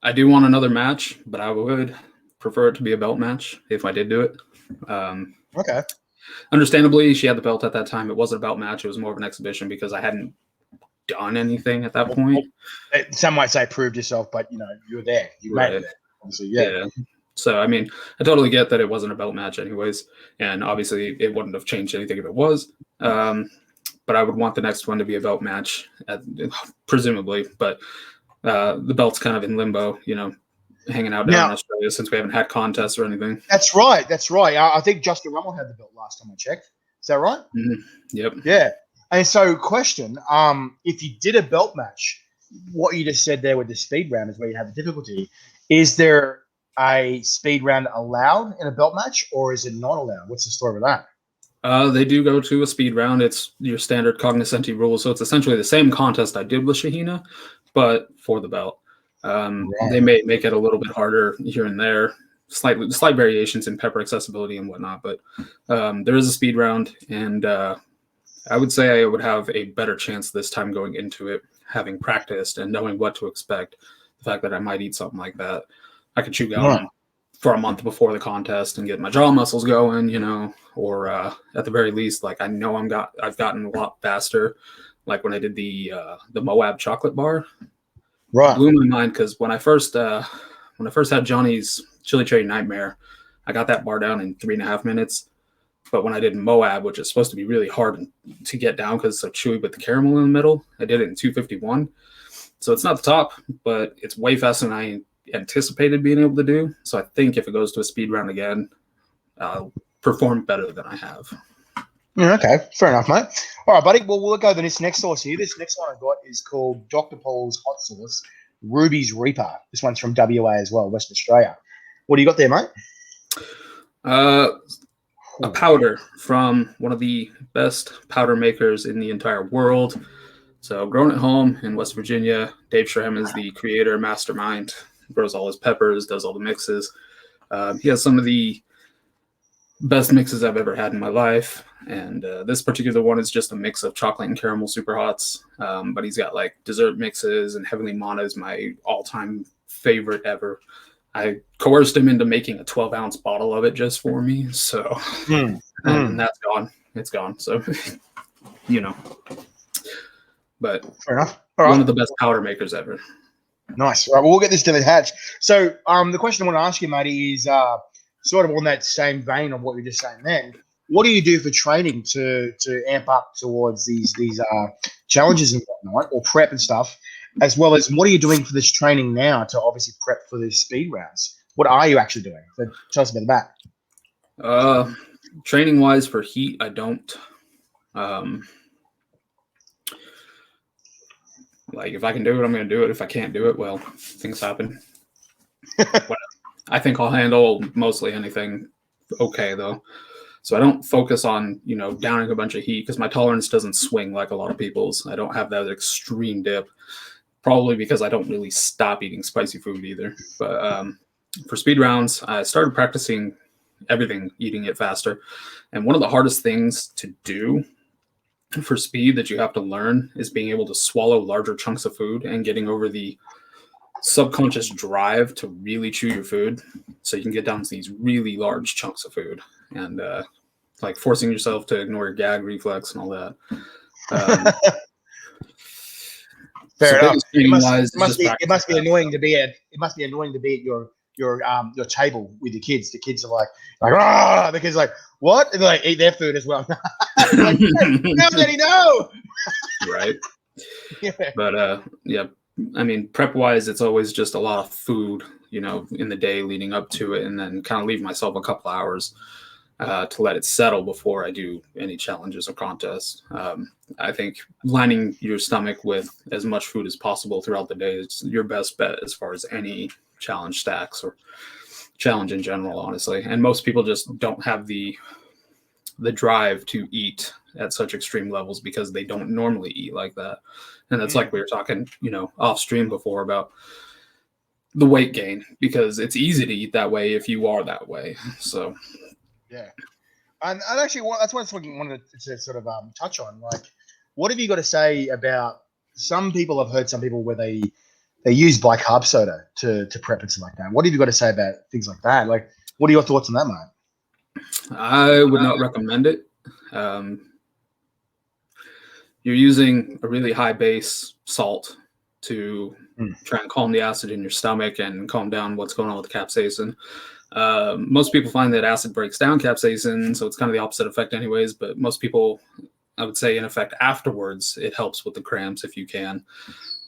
I do want another match, but I would prefer it to be a belt match if I did do it. Okay. Understandably, she had the belt at that time. It wasn't a belt match. It was more of an exhibition because I hadn't done anything at that point. Some might say proved yourself, but you're there. You made it there. Obviously, yeah. So, I mean, I totally get that it wasn't a belt match anyways, and obviously it wouldn't have changed anything if it was. But I would want the next one to be a belt match, presumably. But the belt's kind of in limbo, hanging out down in Australia since we haven't had contests or anything. That's right. I think Justin Rummel had the belt last time I checked. Is that right? Mm-hmm. Yep. Yeah. And so, question: if you did a belt match, what you just said there with the speed round is where you have the difficulty. Is there a speed round allowed in a belt match, or is it not allowed? What's the story with that? They do go to a speed round. It's your standard cognoscenti rules, so it's essentially the same contest I did with Shahina, but for the belt. They may make it a little bit harder here and there, slight variations in pepper accessibility and whatnot, but there is a speed round, and I would say I would have a better chance this time going into it, having practiced and knowing what to expect. The fact that I might eat something like that, I could chew gum for a month before the contest and get my jaw muscles going, or at the very least, like I know I've gotten a lot faster, like when I did the Moab chocolate bar. Right. Blew my mind because when I first when I first had Johnny's Chili Cherry Nightmare, I got that bar down in 3.5 minutes. But when I did Moab, which is supposed to be really hard to get down because it's so chewy with the caramel in the middle, I did it in 2:51. So it's not the top, but it's way faster than I anticipated being able to do. So I think if it goes to a speed round again, I'll perform better than I have. Yeah, okay, fair enough, mate. All right, buddy. Well, we'll go to this next sauce here. This next one I got is called Dr. Paul's Hot Sauce, Ruby's Reaper. This one's from WA as well, Western Australia. What do you got there, mate? A powder from one of the best powder makers in the entire world. So grown at home in West Virginia. Dave Schramm is the creator, mastermind, grows all his peppers, does all the mixes. He has some of the best mixes I've ever had in my life. And this particular one is just a mix of chocolate and caramel super hots. But he's got like dessert mixes, and Heavenly Mana is my all-time favorite ever. I coerced him into making a 12-ounce bottle of it just for me. So, and that's gone. It's gone. So, you know. But fair enough. One of the best powder makers ever. Nice. All right, well, we'll get this to the hatch. So, the question I want to ask you, matey, is sort of on that same vein of what you were just saying then. What do you do for training to amp up towards these challenges and whatnot, or prep and stuff, as well as what are you doing for this training now to obviously prep for these speed rounds? What are you actually doing? So tell us about that. Training wise for heat, I don't. Like if I can do it, I'm going to do it. If I can't do it, well, things happen. I think I'll handle mostly anything okay though. So I don't focus on, downing a bunch of heat because my tolerance doesn't swing like a lot of people's. I don't have that extreme dip, probably because I don't really stop eating spicy food either. But for speed rounds, I started practicing everything, eating it faster. And one of the hardest things to do for speed that you have to learn is being able to swallow larger chunks of food and getting over the subconscious drive to really chew your food so you can get down to these really large chunks of food, and like forcing yourself to ignore your gag reflex and all that. Fair enough. It must be annoying to be at your table with your kids. The kids are like the kids are like, what? And they like eat their food as well. Like, no, Daddy, no. Right. Yeah. But yeah. I mean, prep wise, it's always just a lot of food, in the day leading up to it, and then kind of leave myself a couple hours to let it settle before I do any challenges or contests. I think lining your stomach with as much food as possible throughout the day is your best bet as far as any challenge stacks or challenge in general, honestly. And most people just don't have the drive to eat at such extreme levels because they don't normally eat like that. And that's like we were talking, off stream before about the weight gain, because it's easy to eat that way if you are that way. So, yeah. And actually, that's what I wanted to sort of touch on. Like, what have you got to say about some people? I've heard some people where they use black carb soda to prep and stuff like that. What have you got to say about things like that? Like, what are your thoughts on that, mate? I would not recommend it. You're using a really high base salt to try and calm the acid in your stomach and calm down what's going on with the capsaicin. Most people find that acid breaks down capsaicin, so it's kind of the opposite effect anyways, but most people, I would say, in effect, afterwards, it helps with the cramps if you can.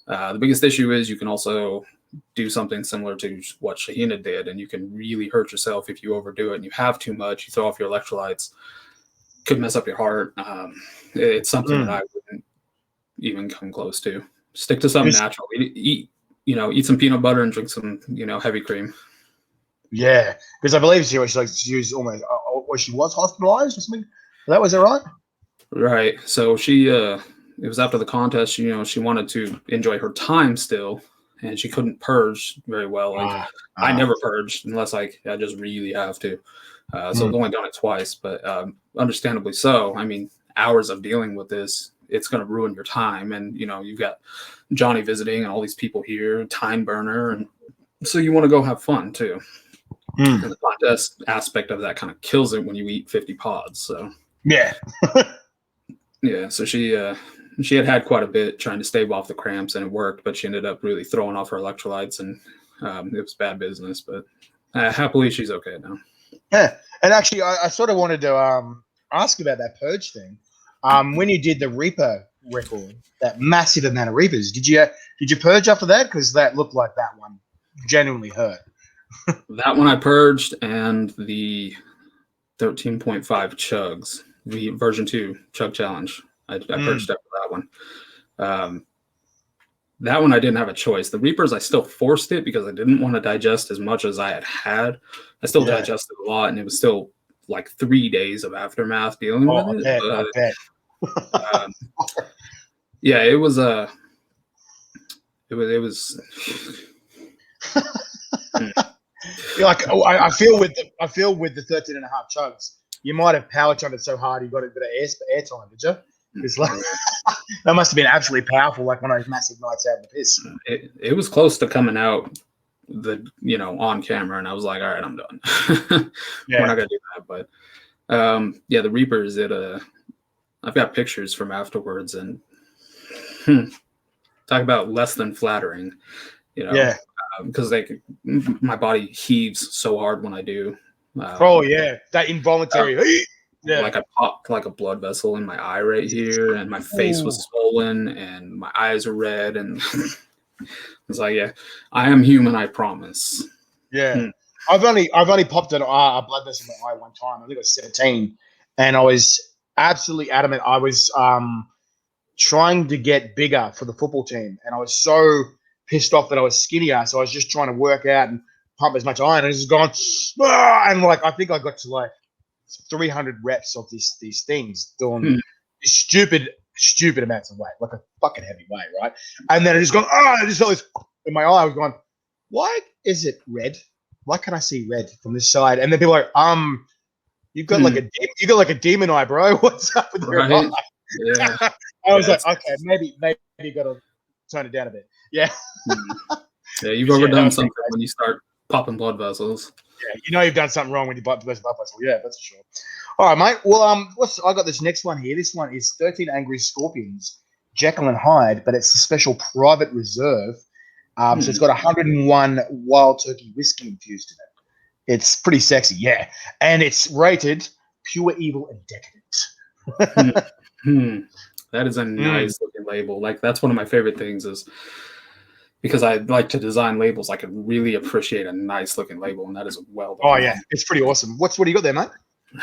The biggest issue is you can also do something similar to what Shahina did, and you can really hurt yourself if you overdo it and you have too much, you throw off your electrolytes, could mess up your heart. It's something that I wouldn't even come close to. Stick to something natural. Eat some peanut butter and drink some, heavy cream. Yeah, because I believe she was almost, she was hospitalized or something. Was that right? Right. So she, it was after the contest. She wanted to enjoy her time still, and she couldn't purge very well. I never purged unless I just really have to. So I've only done it twice, but understandably so. I mean, hours of dealing with this, it's going to ruin your time. And, you've got Johnny visiting and all these people here, time burner. And so you want to go have fun too. And the contest aspect of that kind of kills it when you eat 50 pods. So, yeah. Yeah. So she had quite a bit trying to stave off the cramps, and it worked, but she ended up really throwing off her electrolytes and It was bad business, but happily she's okay now. Yeah, and actually, I sort of wanted to ask about that purge thing. When you did the Reaper record, that massive amount of Reapers, did you purge after that? Because that looked like that one genuinely hurt. That one I purged, and the 13.5 chugs, the version 2 chug challenge. I purged after that one. That one I didn't have a choice. The Reapers, I still forced it because I didn't want to digest as much as I had. I still digested a lot, and it was still like 3 days of aftermath dealing with it. I bet. Yeah, it was Like I feel with the 13.5 chugs, you might have power chugged it so hard you got a bit of air time, did you? Because like that must have been absolutely powerful, like one of those massive nights out in the piss. It was close to coming out on camera, and I was like, all right, I'm done. We're not gonna do that. But the Reapers, I've got pictures from afterwards, and talk about less than flattering, because my body heaves so hard when I do. That involuntary. Like I popped like a blood vessel in my eye right here, and my face was swollen, and my eyes were red, and it's like, yeah, I am human, I promise. Yeah, I've only popped a blood vessel in my eye one time. I think I was 17, and I was absolutely adamant. I was trying to get bigger for the football team, and I was so pissed off that I was skinnier. So I was just trying to work out and pump as much iron, and it's just gone. And like I think I got to like 300 reps of these things doing stupid amounts of weight, like a fucking heavy weight, right? And then I just gone, I just felt this in my eye. I was going, why is it red? Why can't I see red from this side? And then people are like, you've got like a demon eye, bro. What's up with your eye? Yeah. I was like, okay, maybe you got to tone it down a bit. Yeah. Yeah, you've overdone something when you start popping blood vessels. Yeah, you've done something wrong when you bite the blood vessel. Yeah, that's for sure. All right, mate. Well, I got this next one here. This one is 13 Angry Scorpions, Jekyll and Hyde, but it's a special private reserve. So it's got 101 wild turkey whiskey infused in it. It's pretty sexy, yeah. And it's rated pure evil and decadent. That is a nice looking label. Like, that's one of my favorite things, is because I like to design labels. I can really appreciate a nice looking label, and that is well done. Oh yeah, it's pretty awesome. What do you got there, mate?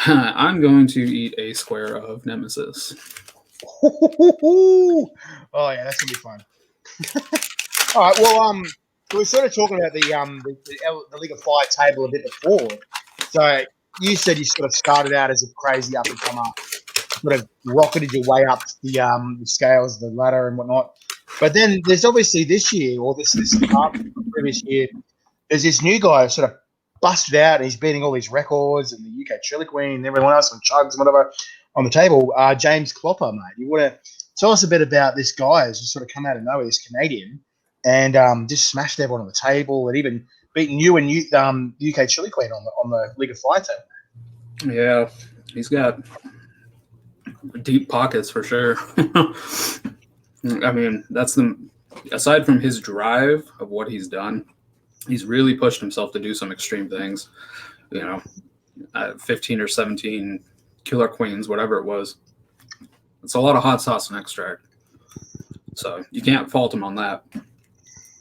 I'm going to eat a square of Nemesis. Oh yeah, that's gonna be fun. All right, well, we were sort of talking about the League of Fire table a bit before. So you said you sort of started out as a crazy up and comer, sort of rocketed your way up the scales, the ladder, and whatnot. But then there's obviously this year, or this previous year, there's this new guy who sort of busted out, and he's beating all these records, and the UK Chili Queen and everyone else on chugs and whatever on the table. James Clopper, mate. You want to tell us a bit about this guy who's just sort of come out of nowhere, this Canadian, and just smashed everyone on the table, and even beaten you and UK Chili Queen on the League of Fire table. Yeah, he's got deep pockets for sure. I mean, aside from his drive of what he's done, he's really pushed himself to do some extreme things. 15 or 17 killer queens, whatever it was. It's a lot of hot sauce and extract. So you can't fault him on that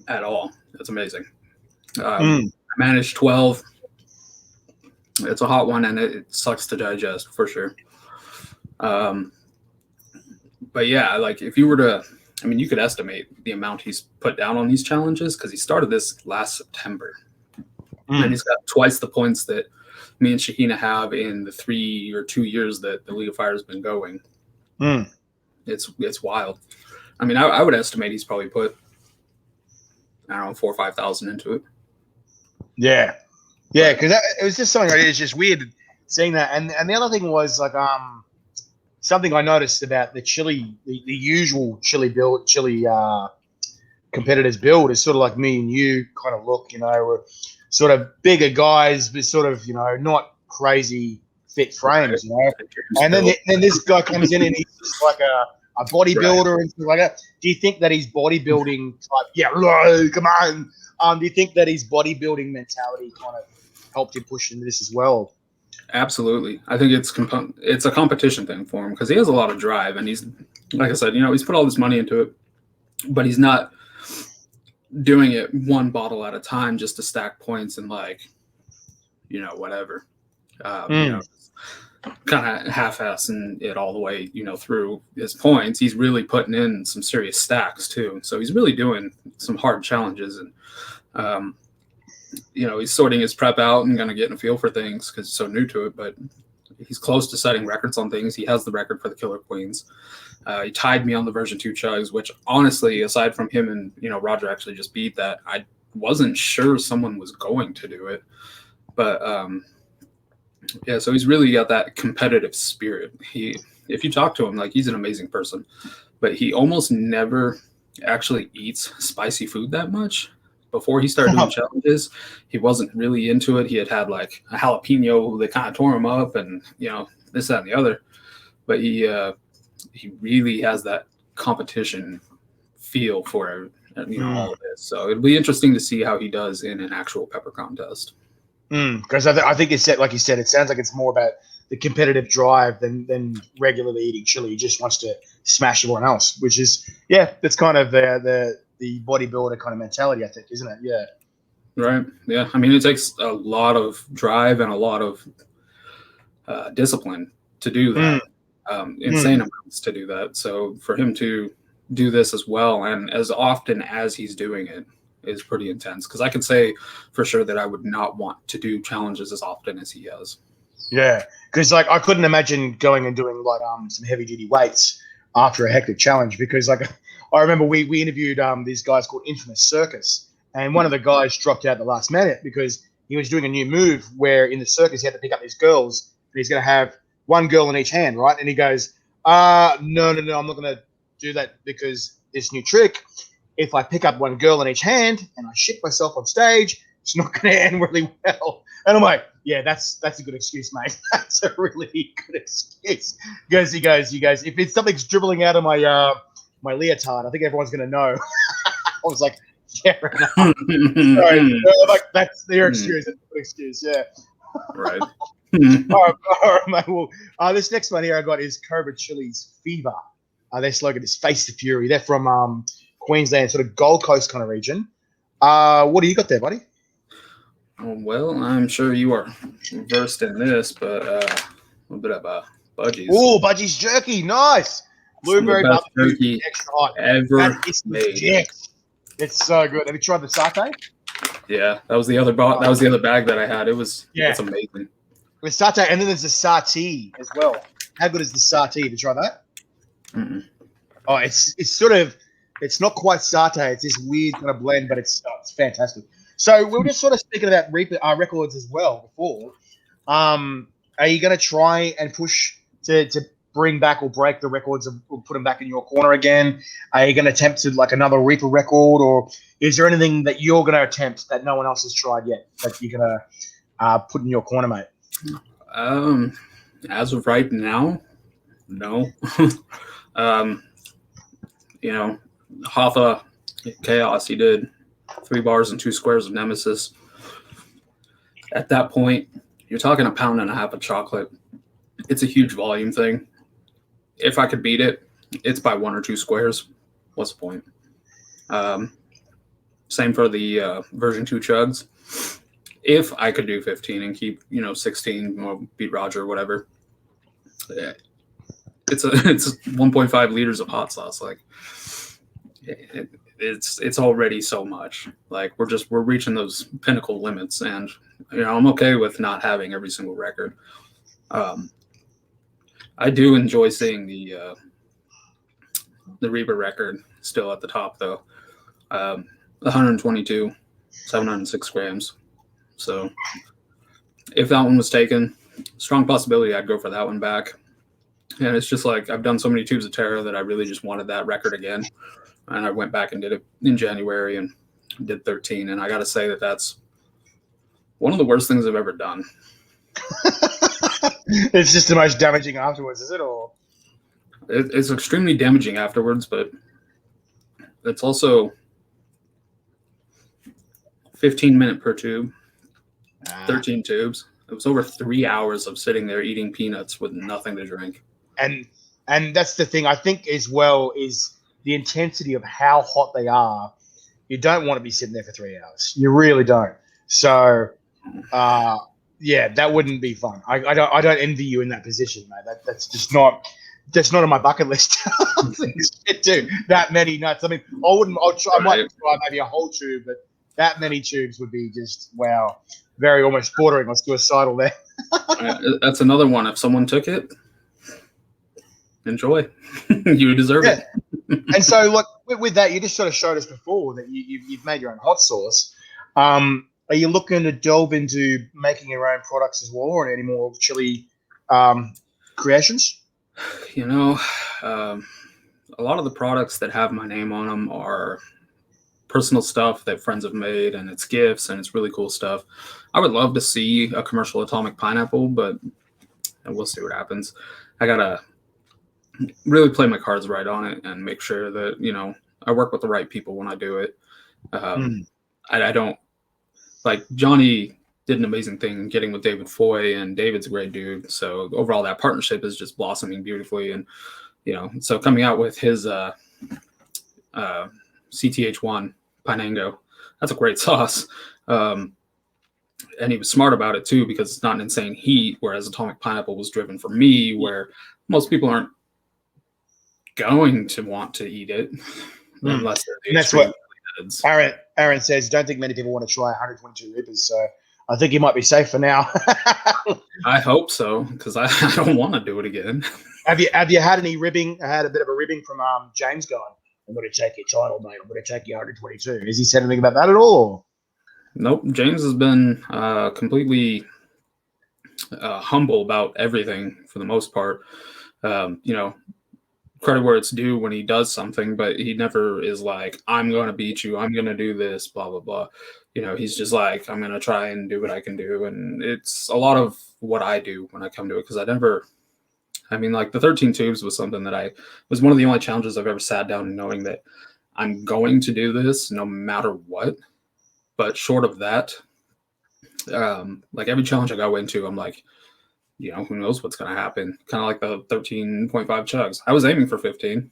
at all. It's amazing. I managed 12. It's a hot one, and it sucks to digest for sure. But yeah, like if you were to, you could estimate the amount he's put down on these challenges, because he started this last September. And he's got twice the points that me and Shahina have in the 3 or 2 years that the League of Fire has been going. It's wild. I would estimate he's probably put, 4,000 or 5,000 into it. Yeah, because it was just something. It's just weird seeing that. And the other thing was like something I noticed about the chili, the usual chili competitors build is sort of like me and you kind of look. We're sort of bigger guys, but sort of not crazy fit frames. And then this guy comes in and he's just like a bodybuilder and stuff like that. Do you think that his bodybuilding type, come on. Do you think that his bodybuilding mentality kind of helped him push into this as well? Absolutely. I think it's a competition thing for him because he has a lot of drive, and he's, like I said, he's put all this money into it, but he's not doing it one bottle at a time just to stack points and whatever. Kind of half-assing it all the way, through his points. He's really putting in some serious stacks too. So he's really doing some hard challenges, and he's sorting his prep out and kind of getting a feel for things because he's so new to it. But he's close to setting records on things. He has the record for the Killer Queens. He tied me on the version 2 chugs, which honestly, aside from him and Roger actually just beat that, I wasn't sure someone was going to do it. But so he's really got that competitive spirit. If you talk to him, he's an amazing person, but he almost never actually eats spicy food that much. Before he started doing challenges, he wasn't really into it. He had a jalapeno that kind of tore him up, and this, that, and the other. But he really has that competition feel for all of this. So it'll be interesting to see how he does in an actual pepper contest. Because I think it's like you said, it sounds like it's more about the competitive drive than regularly eating chili. He just wants to smash everyone else, which is that's kind of the bodybuilder kind of mentality, I think, isn't it? Yeah. Right. Yeah. I mean, it takes a lot of drive and a lot of discipline to do that. Insane amounts to do that. So for him to do this as well, and as often as he's doing it, is pretty intense. Because I can say for sure that I would not want to do challenges as often as he has. Yeah. Because I couldn't imagine going and doing some heavy duty weights after a hectic challenge, because I remember we interviewed these guys called Infamous Circus, and one of the guys dropped out at the last minute because he was doing a new move where in the circus he had to pick up these girls, and he's going to have one girl in each hand, right? And he goes, no, I'm not going to do that, because this new trick, if I pick up one girl in each hand and I shit myself on stage, it's not going to end really well. And I'm like, yeah, that's a good excuse, mate. That's a really good excuse. He goes, if it's something's dribbling out of my my leotard, I think everyone's going to know. I was like, yeah, enough. Sorry, that's their excuse. That's a good excuse, yeah. Right. all right, mate. Well, this next one here I got is Cobra Chili's Fever. Their slogan is Face the Fury. They're from Queensland, sort of Gold Coast kind of region. What do you got there, buddy? Well, I'm sure you are versed in this, but a little bit of Budgies. Oh, Budgies jerky, nice. Blueberry jerky extra hot. Ever made. It's so good. Have you tried the satay? Yeah, that was the other that was the other bag that I had. It's amazing. The satay, and then there's the satay as well. How good is the satay? Have you tried that? Mm-mm. Oh, it's sort of, it's not quite satay. It's this weird kind of blend, but it's fantastic. So we were just sort of speaking about records as well before. Are you going to try and push to bring back or break the records or put them back in your corner again? Are you going to attempt to another Reaper record, or is there anything that you're going to attempt that no one else has tried yet that you're going to put in your corner, mate? As of right now, no. Hoffa Chaos, he did 3 bars and 2 squares of Nemesis. At that point, you're talking 1.5 pounds of chocolate. It's a huge volume thing. If I could beat it, it's by 1 or 2 squares. What's the point? Same for the version 2 chugs. If I could do 15 and keep 16 or beat Roger or whatever, it's 1.5 liters of hot sauce. It's already so much. We're reaching those pinnacle limits, and I'm okay with not having every single record. I do enjoy seeing the Reaper record still at the top though. 122, 706 grams. So if that one was taken, strong possibility I'd go for that one back. And it's just I've done so many tubes of Terra that I really just wanted that record again. And I went back and did it in January and did 13. And I got to say that that's one of the worst things I've ever done. It's just the most damaging afterwards, is it? Or It's extremely damaging afterwards, but it's also 15-minute per tube, 13 tubes. It was over 3 hours of sitting there eating peanuts with nothing to drink. And that's the thing I think as well is the intensity of how hot they are. You don't want to be sitting there for 3 hours. You really don't. So, yeah, that wouldn't be fun. I don't envy you in that position, mate. That's not on my bucket list. To do that many nuts. I mean, I might try maybe a whole tube, but that many tubes would be just wow, very almost bordering on suicidal there. That's another one. If someone took it, enjoy. You deserve it. And so, look, with that, you just sort of showed us before that you've made your own hot sauce. Are you looking to delve into making your own products as well, or any more chili creations? You know, a lot of the products that have my name on them are personal stuff that friends have made, and it's gifts, and it's really cool stuff. I would love to see a commercial Atomic pineapple, but we'll see what happens. I gotta really play my cards right on it and make sure that, you know, I work with the right people when I do it. I don't, like, Johnny did an amazing thing getting with David Foy, and David's a great dude. So overall, that partnership is just blossoming beautifully. And, you know, so coming out with his CTH1 Pinango, that's a great sauce. And he was smart about it too, because it's not an insane heat, whereas Atomic Pineapple was driven for me, where most people aren't going to want to eat it unless they're and that's what Aaron says. Don't think many people want to try 122 Reapers, so I think you might be safe for now. I hope so, because I don't want to do it again. Have you had any ribbing? I had a bit of a ribbing from James going, I'm going to take your title, mate. I'm going to take your 122. Has he said anything about that at all? Nope. James has been completely humble about everything for the most part. You know, credit where it's due when he does something, but he never is like, I'm going to beat you. I'm going to do this, blah, blah, blah. You know, he's just like, I'm going to try and do what I can do. And it's a lot of what I do when I come to it, because like the 13 tubes was something that was one of the only challenges I've ever sat down knowing that I'm going to do this no matter what. But short of that, like every challenge I go into, I'm like, you know, who knows what's going to happen? Kind of like the 13.5 chugs. I was aiming for 15,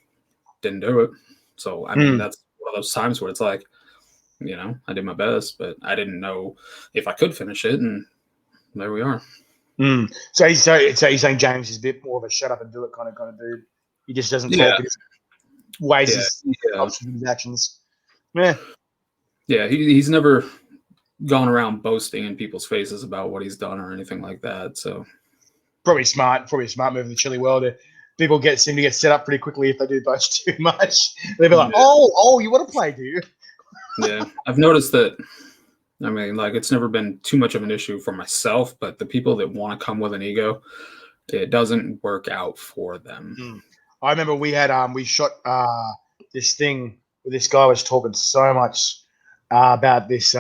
didn't do it. So, I mean, that's one of those times where it's like, you know, I did my best, but I didn't know if I could finish it. And there we are. So you're saying James is a bit more of a shut up and do it kind of dude. He just doesn't talk. He just weighs his actions. Yeah. Yeah, he's never gone around boasting in people's faces about what he's done or anything like that. So probably a smart move in the chili world. People seem to get set up pretty quickly if they do boast too much. They'll be like, "Oh, you want to play, do you?" Yeah, I've noticed that. I mean, like, it's never been too much of an issue for myself, but the people that want to come with an ego, it doesn't work out for them. I remember we shot this thing where this guy was talking so much about this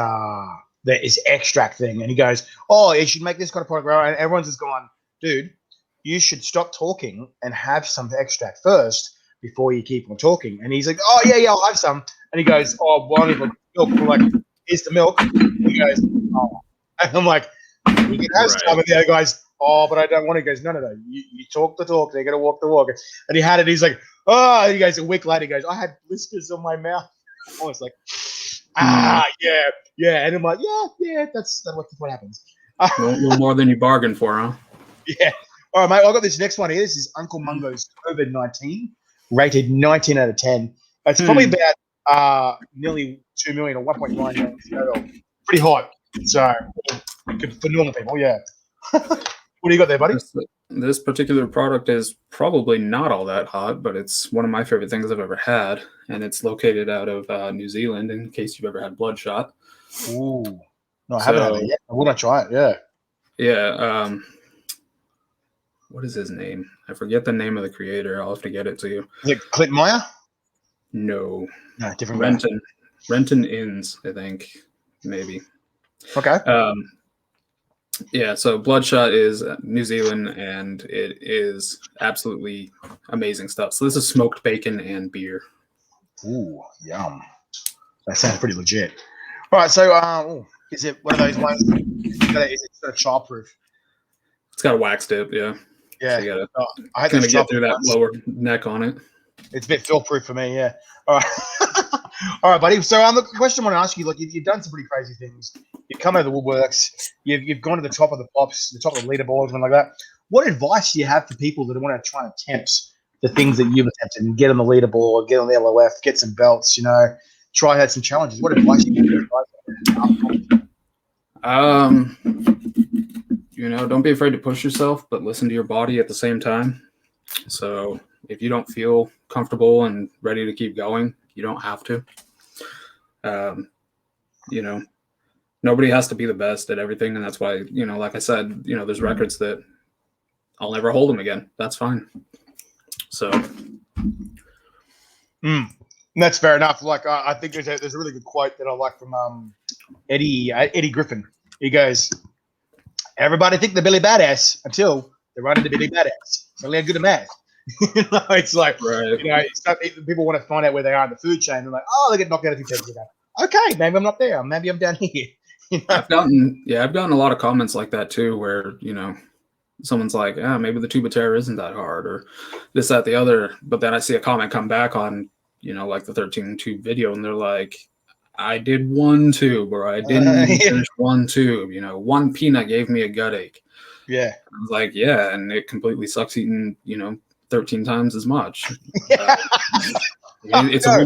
extract thing, and he goes, "Oh, you should make this kind of product," and everyone's just going, "Dude, you should stop talking and have some extract first before you keep on talking." And he's like, "Oh yeah, I'll have some." And he goes, "Oh, well, milk." We're like, "Here's the milk." And he goes, "Oh," and I'm like, "You can have some." And the other guy's, "Oh, but I don't want to." He goes, "No. You talk the talk. They're gonna walk the walk." And he had it. He's like, "Oh," and he goes, a week later, he goes, "I had blisters on my mouth." I was like, yeah. And I'm like, yeah, that's what happens. A little more than you bargained for, huh? Yeah. All right, mate. I've got this next one here. This is Uncle Mungo's COVID-19, rated 19 out of 10. It's probably about nearly 2 million or 1.9 million. Pretty hot. So for normal people, yeah. What do you got there, buddy? This particular product is probably not all that hot, but it's one of my favorite things I've ever had, and it's located out of New Zealand, in case you've ever had Bloodshot. Ooh. No, I haven't had it yet. I want to try it, yeah. Yeah. What is his name? I forget the name of the creator. I'll have to get it to you. Is it Clint Meyer? No, different Renton Inns, I think, maybe. Okay. Yeah, so Bloodshot is New Zealand, and it is absolutely amazing stuff. So this is smoked bacon and beer. Ooh, yum. That sounds pretty legit. All right, so is it one of those ones? Is it sort of childproof? It's got a wax dip, yeah. Yeah. So you gotta I had kind those of get through that ones. lower neck on it. It's a bit fill-proof for me, yeah. All right. All right, buddy. So the question I want to ask you, look, you've done some pretty crazy things. You've come out of the woodworks. You've gone to the top of the pops, the top of the leaderboards, and like that. What advice do you have for people that want to try and attempt the things that you've attempted and get on the leaderboard, get on the LOF, get some belts, try out some challenges? What advice do you give? Don't be afraid to push yourself, but listen to your body at the same time. So if you don't feel comfortable and ready to keep going, you don't have to. Nobody has to be the best at everything. And that's why, like I said, there's records that I'll never hold them again. That's fine. So. That's fair enough. Like, I think there's a really good quote that I like from Eddie Griffin. He goes, "Everybody think they're Billy Badass until they run into Billy Badass. It's only a good math." It's like, right. People want to find out where they are in the food chain. They're like, oh, they get knocked out a few times ago. Okay, maybe I'm not there. Maybe I'm down here. I've gotten a lot of comments like that too, where someone's like, maybe the tuba terror isn't that hard, or this, that, the other. But then I see a comment come back on, like the 13 tube video, and they're like, I did one tube, or I didn't finish one tube. One peanut gave me a gut ache. Yeah. I was like, yeah, and it completely sucks eating, 13 times as much. It's a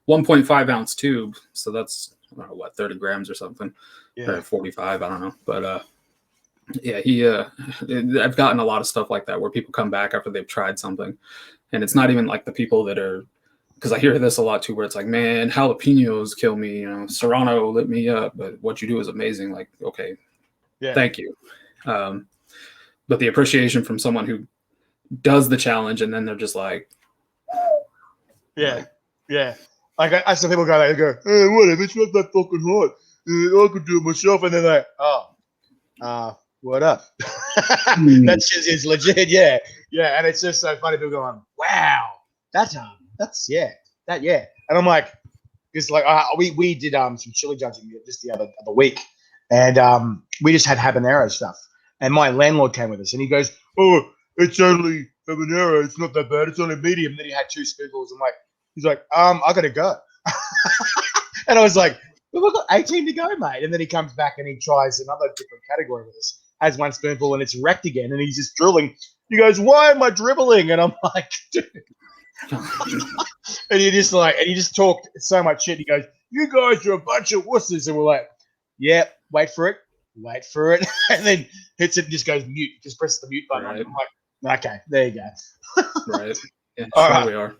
1.5 ounce tube, so that's 30 grams or something, or 45, I don't know. But I've gotten a lot of stuff like that where people come back after they've tried something, and it's not even like the people that are, because I hear this a lot too, where it's like, man, jalapenos kill me, Serrano lit me up, but what you do is amazing. Like, okay, thank you. But the appreciation from someone who does the challenge and then they're just like, Like I see people go, hey, whatever, it's not that fucking hard. I could do it myself. And they're like, what up? That shit is legit, yeah. And it's just so funny. People going, wow, that's. And I'm like, because we did some chili judging just the other week, and we just had habanero stuff. And my landlord came with us, and he goes, "Oh, it's only habanero. It's not that bad. It's only medium." And then he had 2 spoonfuls. He's like, I gotta go. And I was like, well, we've got 18 to go, mate. And then he comes back and he tries another different category with us, has 1 spoonful, and it's wrecked again. And he's just drilling. He goes, "Why am I dribbling?" And I'm like, dude. And he just talked so much shit. He goes, "You guys are a bunch of wusses." And we're like, "Yeah, wait for it." And then hits it and just goes mute. Just presses the mute button. Right. I'm like, okay, there you go. Right. Yeah, all sure right. We are.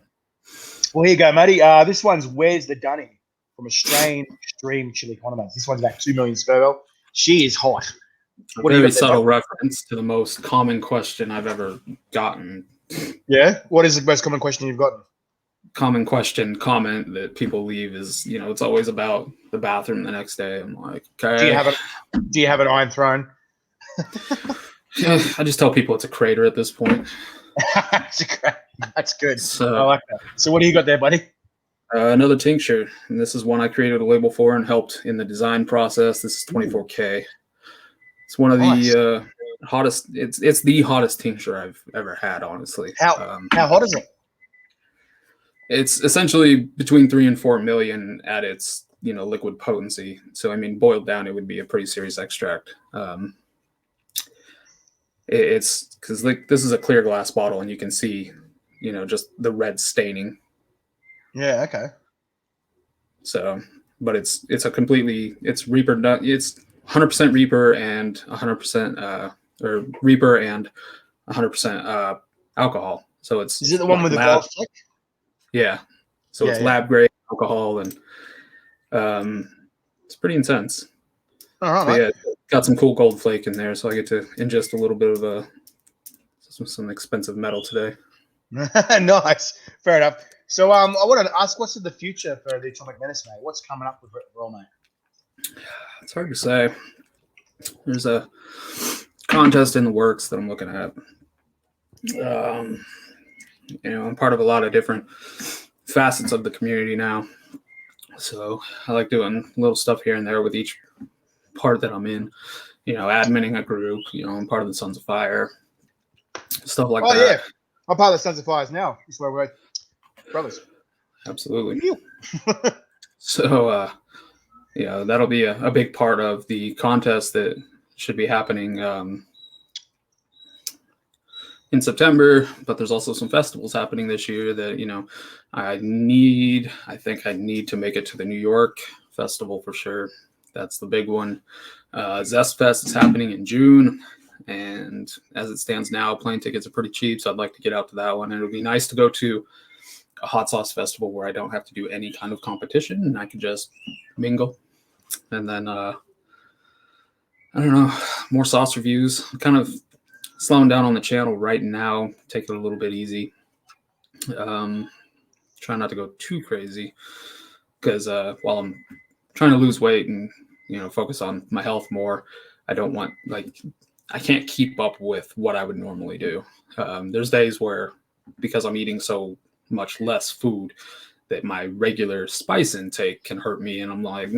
Well, here you go, matey. This one's Where's the Dunny from Australian Extreme Chili Condiments. This one's about 2 million Scoville. She is hot. A very subtle reference to the most common question I've ever gotten. Yeah? What is the most common question you've gotten? Common question, comment that people leave is, it's always about the bathroom the next day. I'm like, okay. Do you have an Iron Throne? I just tell people it's a crater at this point. That's good. So, I like that. So what do you got there, buddy? Another tincture, and this is one I created a label for and helped in the design process. This is 24K. It's one of the hottest. It's the hottest tincture I've ever had, honestly. How hot is it? It's essentially between 3 and 4 million at its liquid potency. So boiled down, it would be a pretty serious extract. It's because this is a clear glass bottle, and you can see, just the red staining. Yeah. Okay. So, but it's Reaper. It's 100% Reaper and 100% or Reaper and 100% alcohol. So it's. Is it the one with the gold flick? Yeah. So it's lab grade alcohol, and it's pretty intense. All right. So, got some cool gold flake in there, so I get to ingest a little bit of some expensive metal today. Nice. Fair enough. So I wanted to ask, what's in the future for the Atomic Menace, mate? What's coming up with it, mate? It's hard to say. there's a contest in the works that I'm looking at. I'm part of a lot of different facets of the community now. So I like doing little stuff here and there with each part that I'm in. Adminning a group. I'm part of the Sons of Fire, stuff like that. Yeah, I'm part of the Sons of Fires now. This is where we're brothers. Absolutely. So, that'll be a big part of the contest that should be happening in September. But there's also some festivals happening this year that I think I need to make it to the New York festival for sure. That's the big one. Zest Fest is happening in June, and as it stands now, plane tickets are pretty cheap, so I'd like to get out to that one. And it'll be nice to go to a hot sauce festival where I don't have to do any kind of competition and I can just mingle. And then I don't know, more sauce reviews. I'm kind of slowing down on the channel right now, take it a little bit easy. Try not to go too crazy because while I'm trying to lose weight and focus on my health more, I don't want I can't keep up with what I would normally do. There's days where, because I'm eating so much less food, that my regular spice intake can hurt me, and I'm like,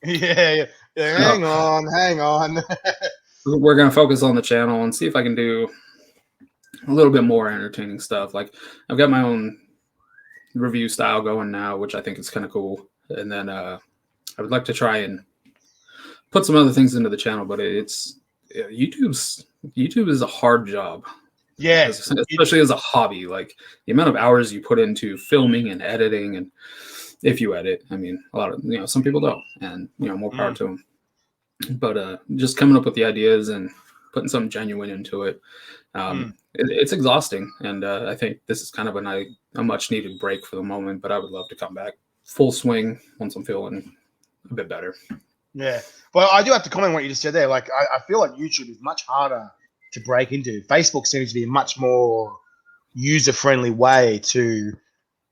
yeah, hang on. We're gonna focus on the channel and see if I can do a little bit more entertaining stuff. Like, I've got my own review style going now, which I think is kind of cool, and then I would like to try and put some other things into the channel, but YouTube is a hard job. Yeah, especially as a hobby. Like, the amount of hours you put into filming and editing, and if you edit, I mean, a lot of some people don't, and more power to them. But just coming up with the ideas and putting something genuine into it, it's exhausting. And I think this is kind of a much needed break for the moment. But I would love to come back full swing once I'm feeling a bit better. Yeah. Well, I do have to comment on what you just said there. Like, I feel like YouTube is much harder to break into. Facebook seems to be a much more user-friendly way to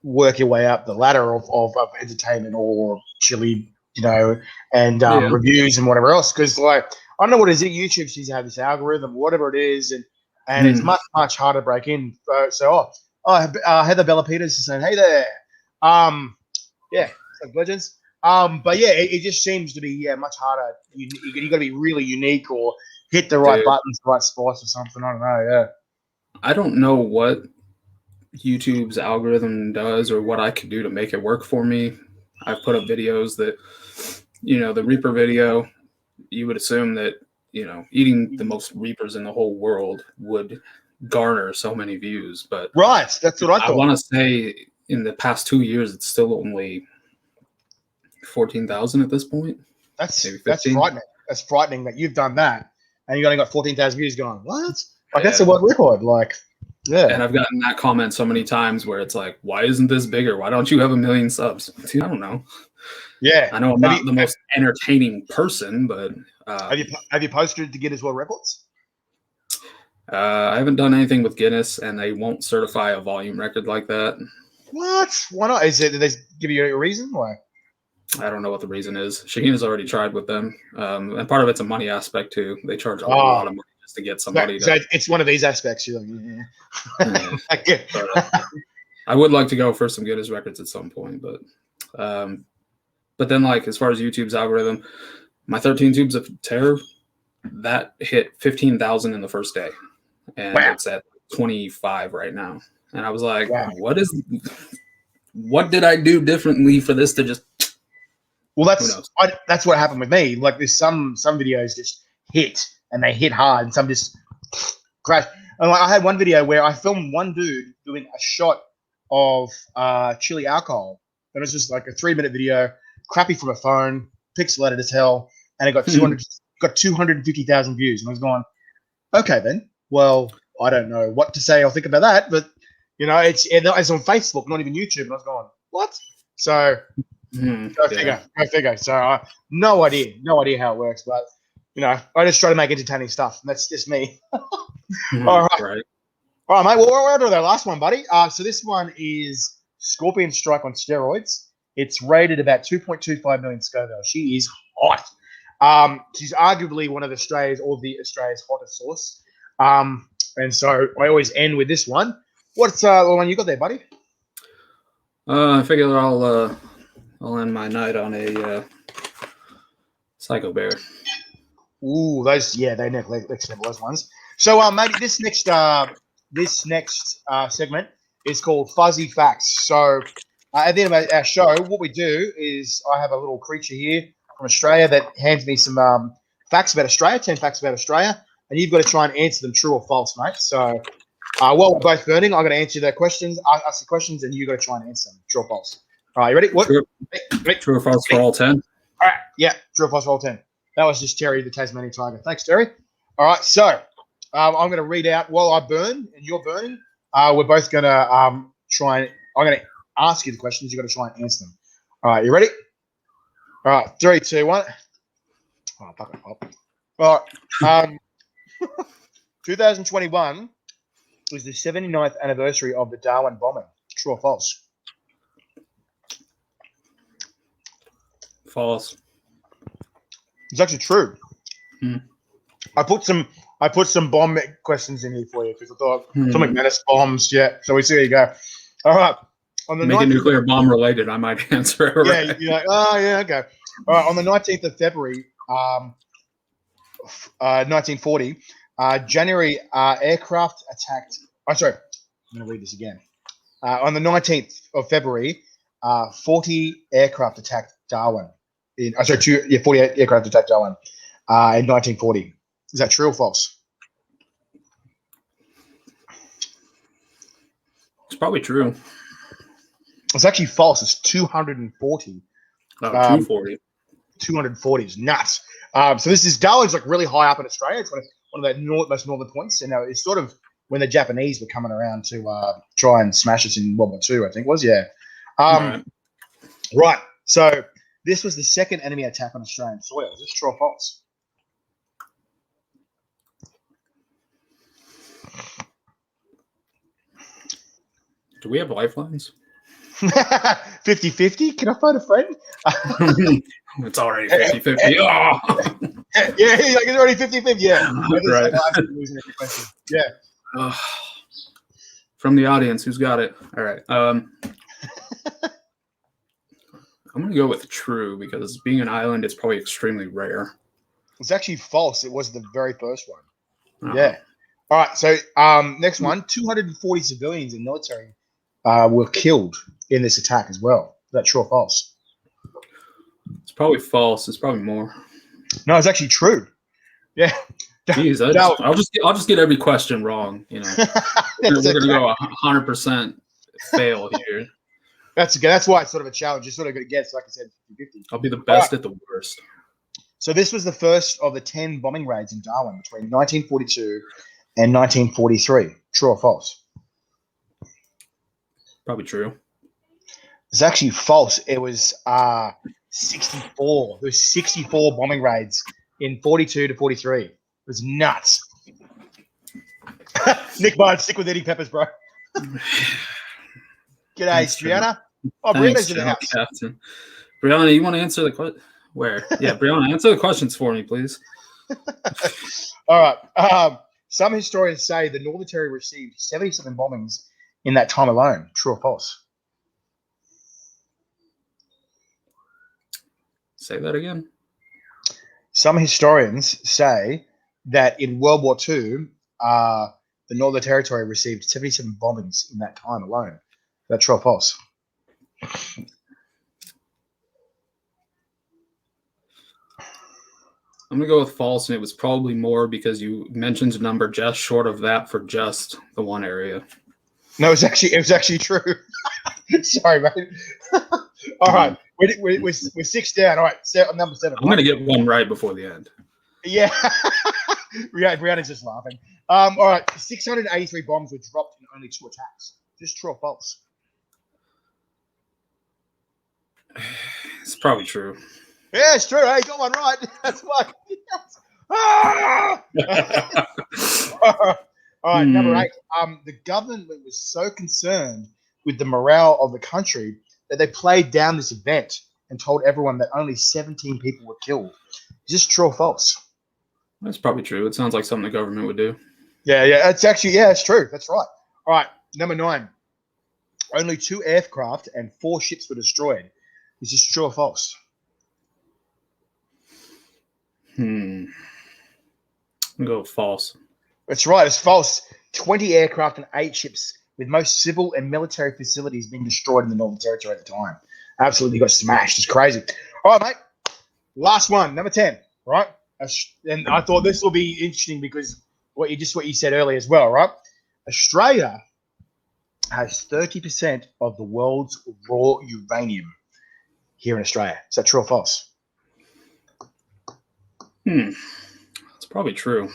work your way up the ladder of entertainment or chili, and reviews and whatever else. Because, like, I don't know what it is. YouTube seems to have this algorithm, whatever it is, and it's much, much harder to break in. Heather Bella Peters is saying, hey there. Yeah, like legends. But yeah, it just seems to be much harder. You got to be really unique or hit the right buttons, the right spots or something. I don't know. Yeah. I don't know what YouTube's algorithm does or what I could do to make it work for me. I've put up videos that, the Reaper video, you would assume that, eating the most Reapers in the whole world would garner so many views. But right, that's what I thought. I want to say in the past 2 years, it's still only 14,000 at this point. That's frightening. That's frightening that you've done that and you only got 14,000 views. Going, what? Like, that's a world record. Like, yeah. And I've gotten that comment so many times where it's like, why isn't this bigger? Why don't you have 1 million subs? Dude, I don't know. Yeah, I know I'm not the most entertaining person, but have you posted to Guinness World Records? I haven't done anything with Guinness, and they won't certify a volume record like that. What? Why not? Did they give you a reason? Why? I don't know what the reason is. Shaheen has already tried with them, and part of it's a money aspect too. They charge a lot of money just to get somebody. So it's one of these aspects. You're like, yeah. I would like to go for some Guinness records at some point, but then, like, as far as YouTube's algorithm, my 13 Tubes of Terror, that hit 15,000 in the first day, and it's at 25 right now. And I was like, what did I do differently for this to just? Well, that's what happened with me. Like, there's some videos just hit and they hit hard, and some just crash. And like, I had one video where I filmed one dude doing a shot of chili alcohol. And it was just like a 3-minute video, crappy from a phone, pixelated as hell, and it got 250,000 views. And I was going, okay, then. Well, I don't know what to say or think about that, but it's on Facebook, not even YouTube. And I was going, what? So. Go figure. So no idea how it works, but I just try to make entertaining stuff. And that's just me. All right, mate. Well, we're on to the last one, buddy. So this one is Scorpion Strike on steroids. It's rated about 2.25 million Scoville. She is hot. She's arguably one of Australia's hottest sauce. And so I always end with this one. What's the one you got there, buddy? I figure I'll end my night on a Psycho Bear. Ooh, they next level those ones. So maybe this next segment is called Fuzzy Facts. So at the end of our show, what we do is I have a little creature here from Australia that hands me some facts about Australia, 10 facts about Australia, and you've got to try and answer them true or false, mate. So while we're both burning, I'm going to answer the questions, ask the questions, and you've got to try and answer them true or false. All right, you ready? What? True or false for all 10? All right, yeah, true or false for all 10. That was just Terry, the Tasmanian Tiger. Thanks, Terry. All right, so I'm going to read out while I burn and you're burning. We're both going to I'm going to ask you the questions. You've got to try and answer them. All right, you ready? All right, 3, 2, 1. Oh, fuck it up. All right. 2021 was the 79th anniversary of the Darwin bombing. True or false? False. It's actually true. I put some bomb questions in here for you because I thought something Menace bombs. Yeah, so we see where you go. All right. On the Make a nuclear bomb related, I might answer it. Right. Yeah, you're like, oh yeah, okay. All right. On the 19th of February, 1940, January aircraft attacked. I'm sorry. I'm going to read this again. On the 19th of February, 40 aircraft attacked Darwin. 40 aircraft attacked Darwin in 1940. Is that true or false? It's probably true. It's actually false. It's 240. Oh, 240. 240 is nuts. So this is Darwin's like really high up in Australia. It's one of the most northern points, and it's sort of when the Japanese were coming around to try and smash us in World War II, I think was, yeah. Right. So this was the second enemy attack on Australian soil. Is this true or false? Do we have lifelines? 50-50? Can I find a friend? It's already 50-50. Oh! Yeah, like it's already 50-50. Yeah. Right. Yeah. From the audience, who's got it? All right. I'm going to go with true because being an island is probably extremely rare. It's actually false. It was the very first one. Uh-huh. Yeah. All right. So next one, 240 civilians and military were killed in this attack as well. Is that true or false? It's probably false. It's probably more. No, it's actually true. Yeah. Jeez, I'll just get every question wrong. You know, we're gonna go 100% fail here. That's okay. That's why it's sort of a challenge. You're sort of going to guess, like I said, 50-50. I'll be the best at the worst. So this was the first of the 10 bombing raids in Darwin between 1942 and 1943. True or false? Probably true. It's actually false. It was 64. There was 64 bombing raids in 42 to 43. It was nuts. Nick Bard, stick with Eddie Peppers, bro. G'day, Thanks, Brianna. Oh, Brianna's in the house. Captain. Brianna, you want to answer the question? Where? Yeah, Brianna, answer the questions for me, please. All right. Some historians say the Northern Territory received 77 bombings in that time alone. True or false? Say that again. Some historians say that in World War II, the Northern Territory received 77 bombings in that time alone. Is that true or false? I'm going to go with false, and it was probably more because you mentioned a number just short of that for just the one area. No, it was actually true. Sorry, mate. All right. We're 6 down. All right, number 7. I'm going to get one right before the end. Yeah. Brianna's just laughing. All right, 683 bombs were dropped in only 2 attacks. Just true or false? It's probably true. Yeah, it's true. Hey, got one right. That's why. Ah! All right, number 8. The government was so concerned with the morale of the country that they played down this event and told everyone that only 17 people were killed. Is this true or false? That's probably true. It sounds like something the government would do. Yeah, it's actually, it's true. That's right. All right, number 9. Only 2 aircraft and 4 ships were destroyed. Is this true or false? I'll go with false. That's right. It's false. 20 aircraft and 8 ships, with most civil and military facilities being destroyed in the Northern Territory at the time. Absolutely got smashed. It's crazy. All right, mate. Last one, number 10. Right, and I thought this will be interesting because what you said earlier as well. Right, Australia has 30% of the world's raw uranium here in Australia. Is that true or false? It's probably true.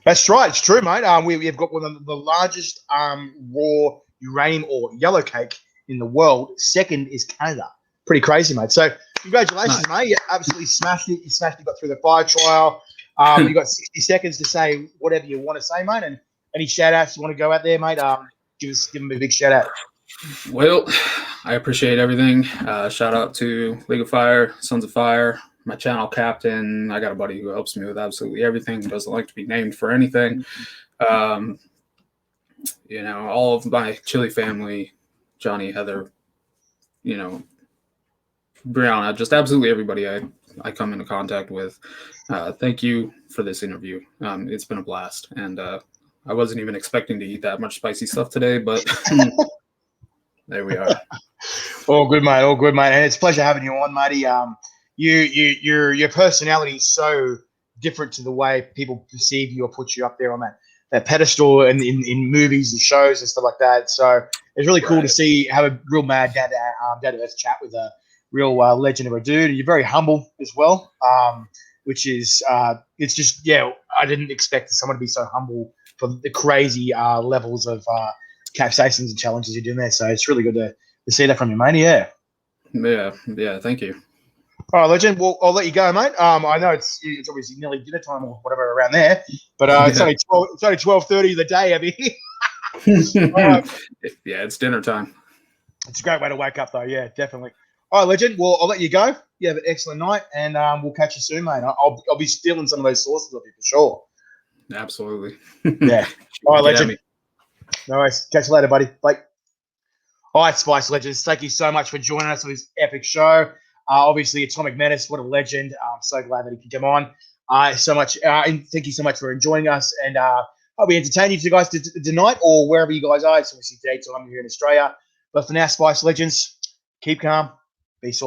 That's right. It's true, mate. We've got one of the largest raw uranium ore, yellow cake, in the world. Second is Canada. Pretty crazy, mate. So congratulations, mate. You absolutely smashed it. You got through the fire trial. You got 60 seconds to say whatever you want to say, mate. And any shout-outs you want to go out there, mate, give them a big shout-out. Well, I appreciate everything. Shout out to League of Fire, Sons of Fire, my channel captain. I got a buddy who helps me with absolutely everything. Doesn't like to be named for anything. All of my Chili family, Johnny, Heather, Brianna, just absolutely everybody I come into contact with. Thank you for this interview. It's been a blast. And I wasn't even expecting to eat that much spicy stuff today, but there we are. All good, mate. And it's a pleasure having you on, matey. Your personality is so different to the way people perceive you or put you up there on that pedestal in movies and shows and stuff like that. So it's really cool to have a real mad down to earth chat with a real legend of a dude. And you're very humble as well, which is it's just I didn't expect someone to be so humble for the crazy levels of capsaicins and challenges you're doing there. So it's really good to see that from you, mate. Yeah. Thank you. All right, legend. Well, I'll let you go, mate. I know it's obviously nearly dinner time or whatever around there, but it's only 12:30 of the day over here. Yeah, it's dinner time. It's a great way to wake up, though. Yeah, definitely. All right, legend. Well, I'll let you go. You have an excellent night, and we'll catch you soon, mate. I'll be stealing some of those sauces of you for sure. Absolutely. Yeah. All right, legend. No worries. Catch you later, buddy. Bye. All right, Spice Legends. Thank you so much for joining us on this epic show. Obviously, Atomik Menace, what a legend. I'm so glad that he could come on. And thank you so much for joining us. And I'll be entertaining you guys tonight or wherever you guys are. It's obviously daytime here in Australia. But for now, Spice Legends, keep calm, be safe.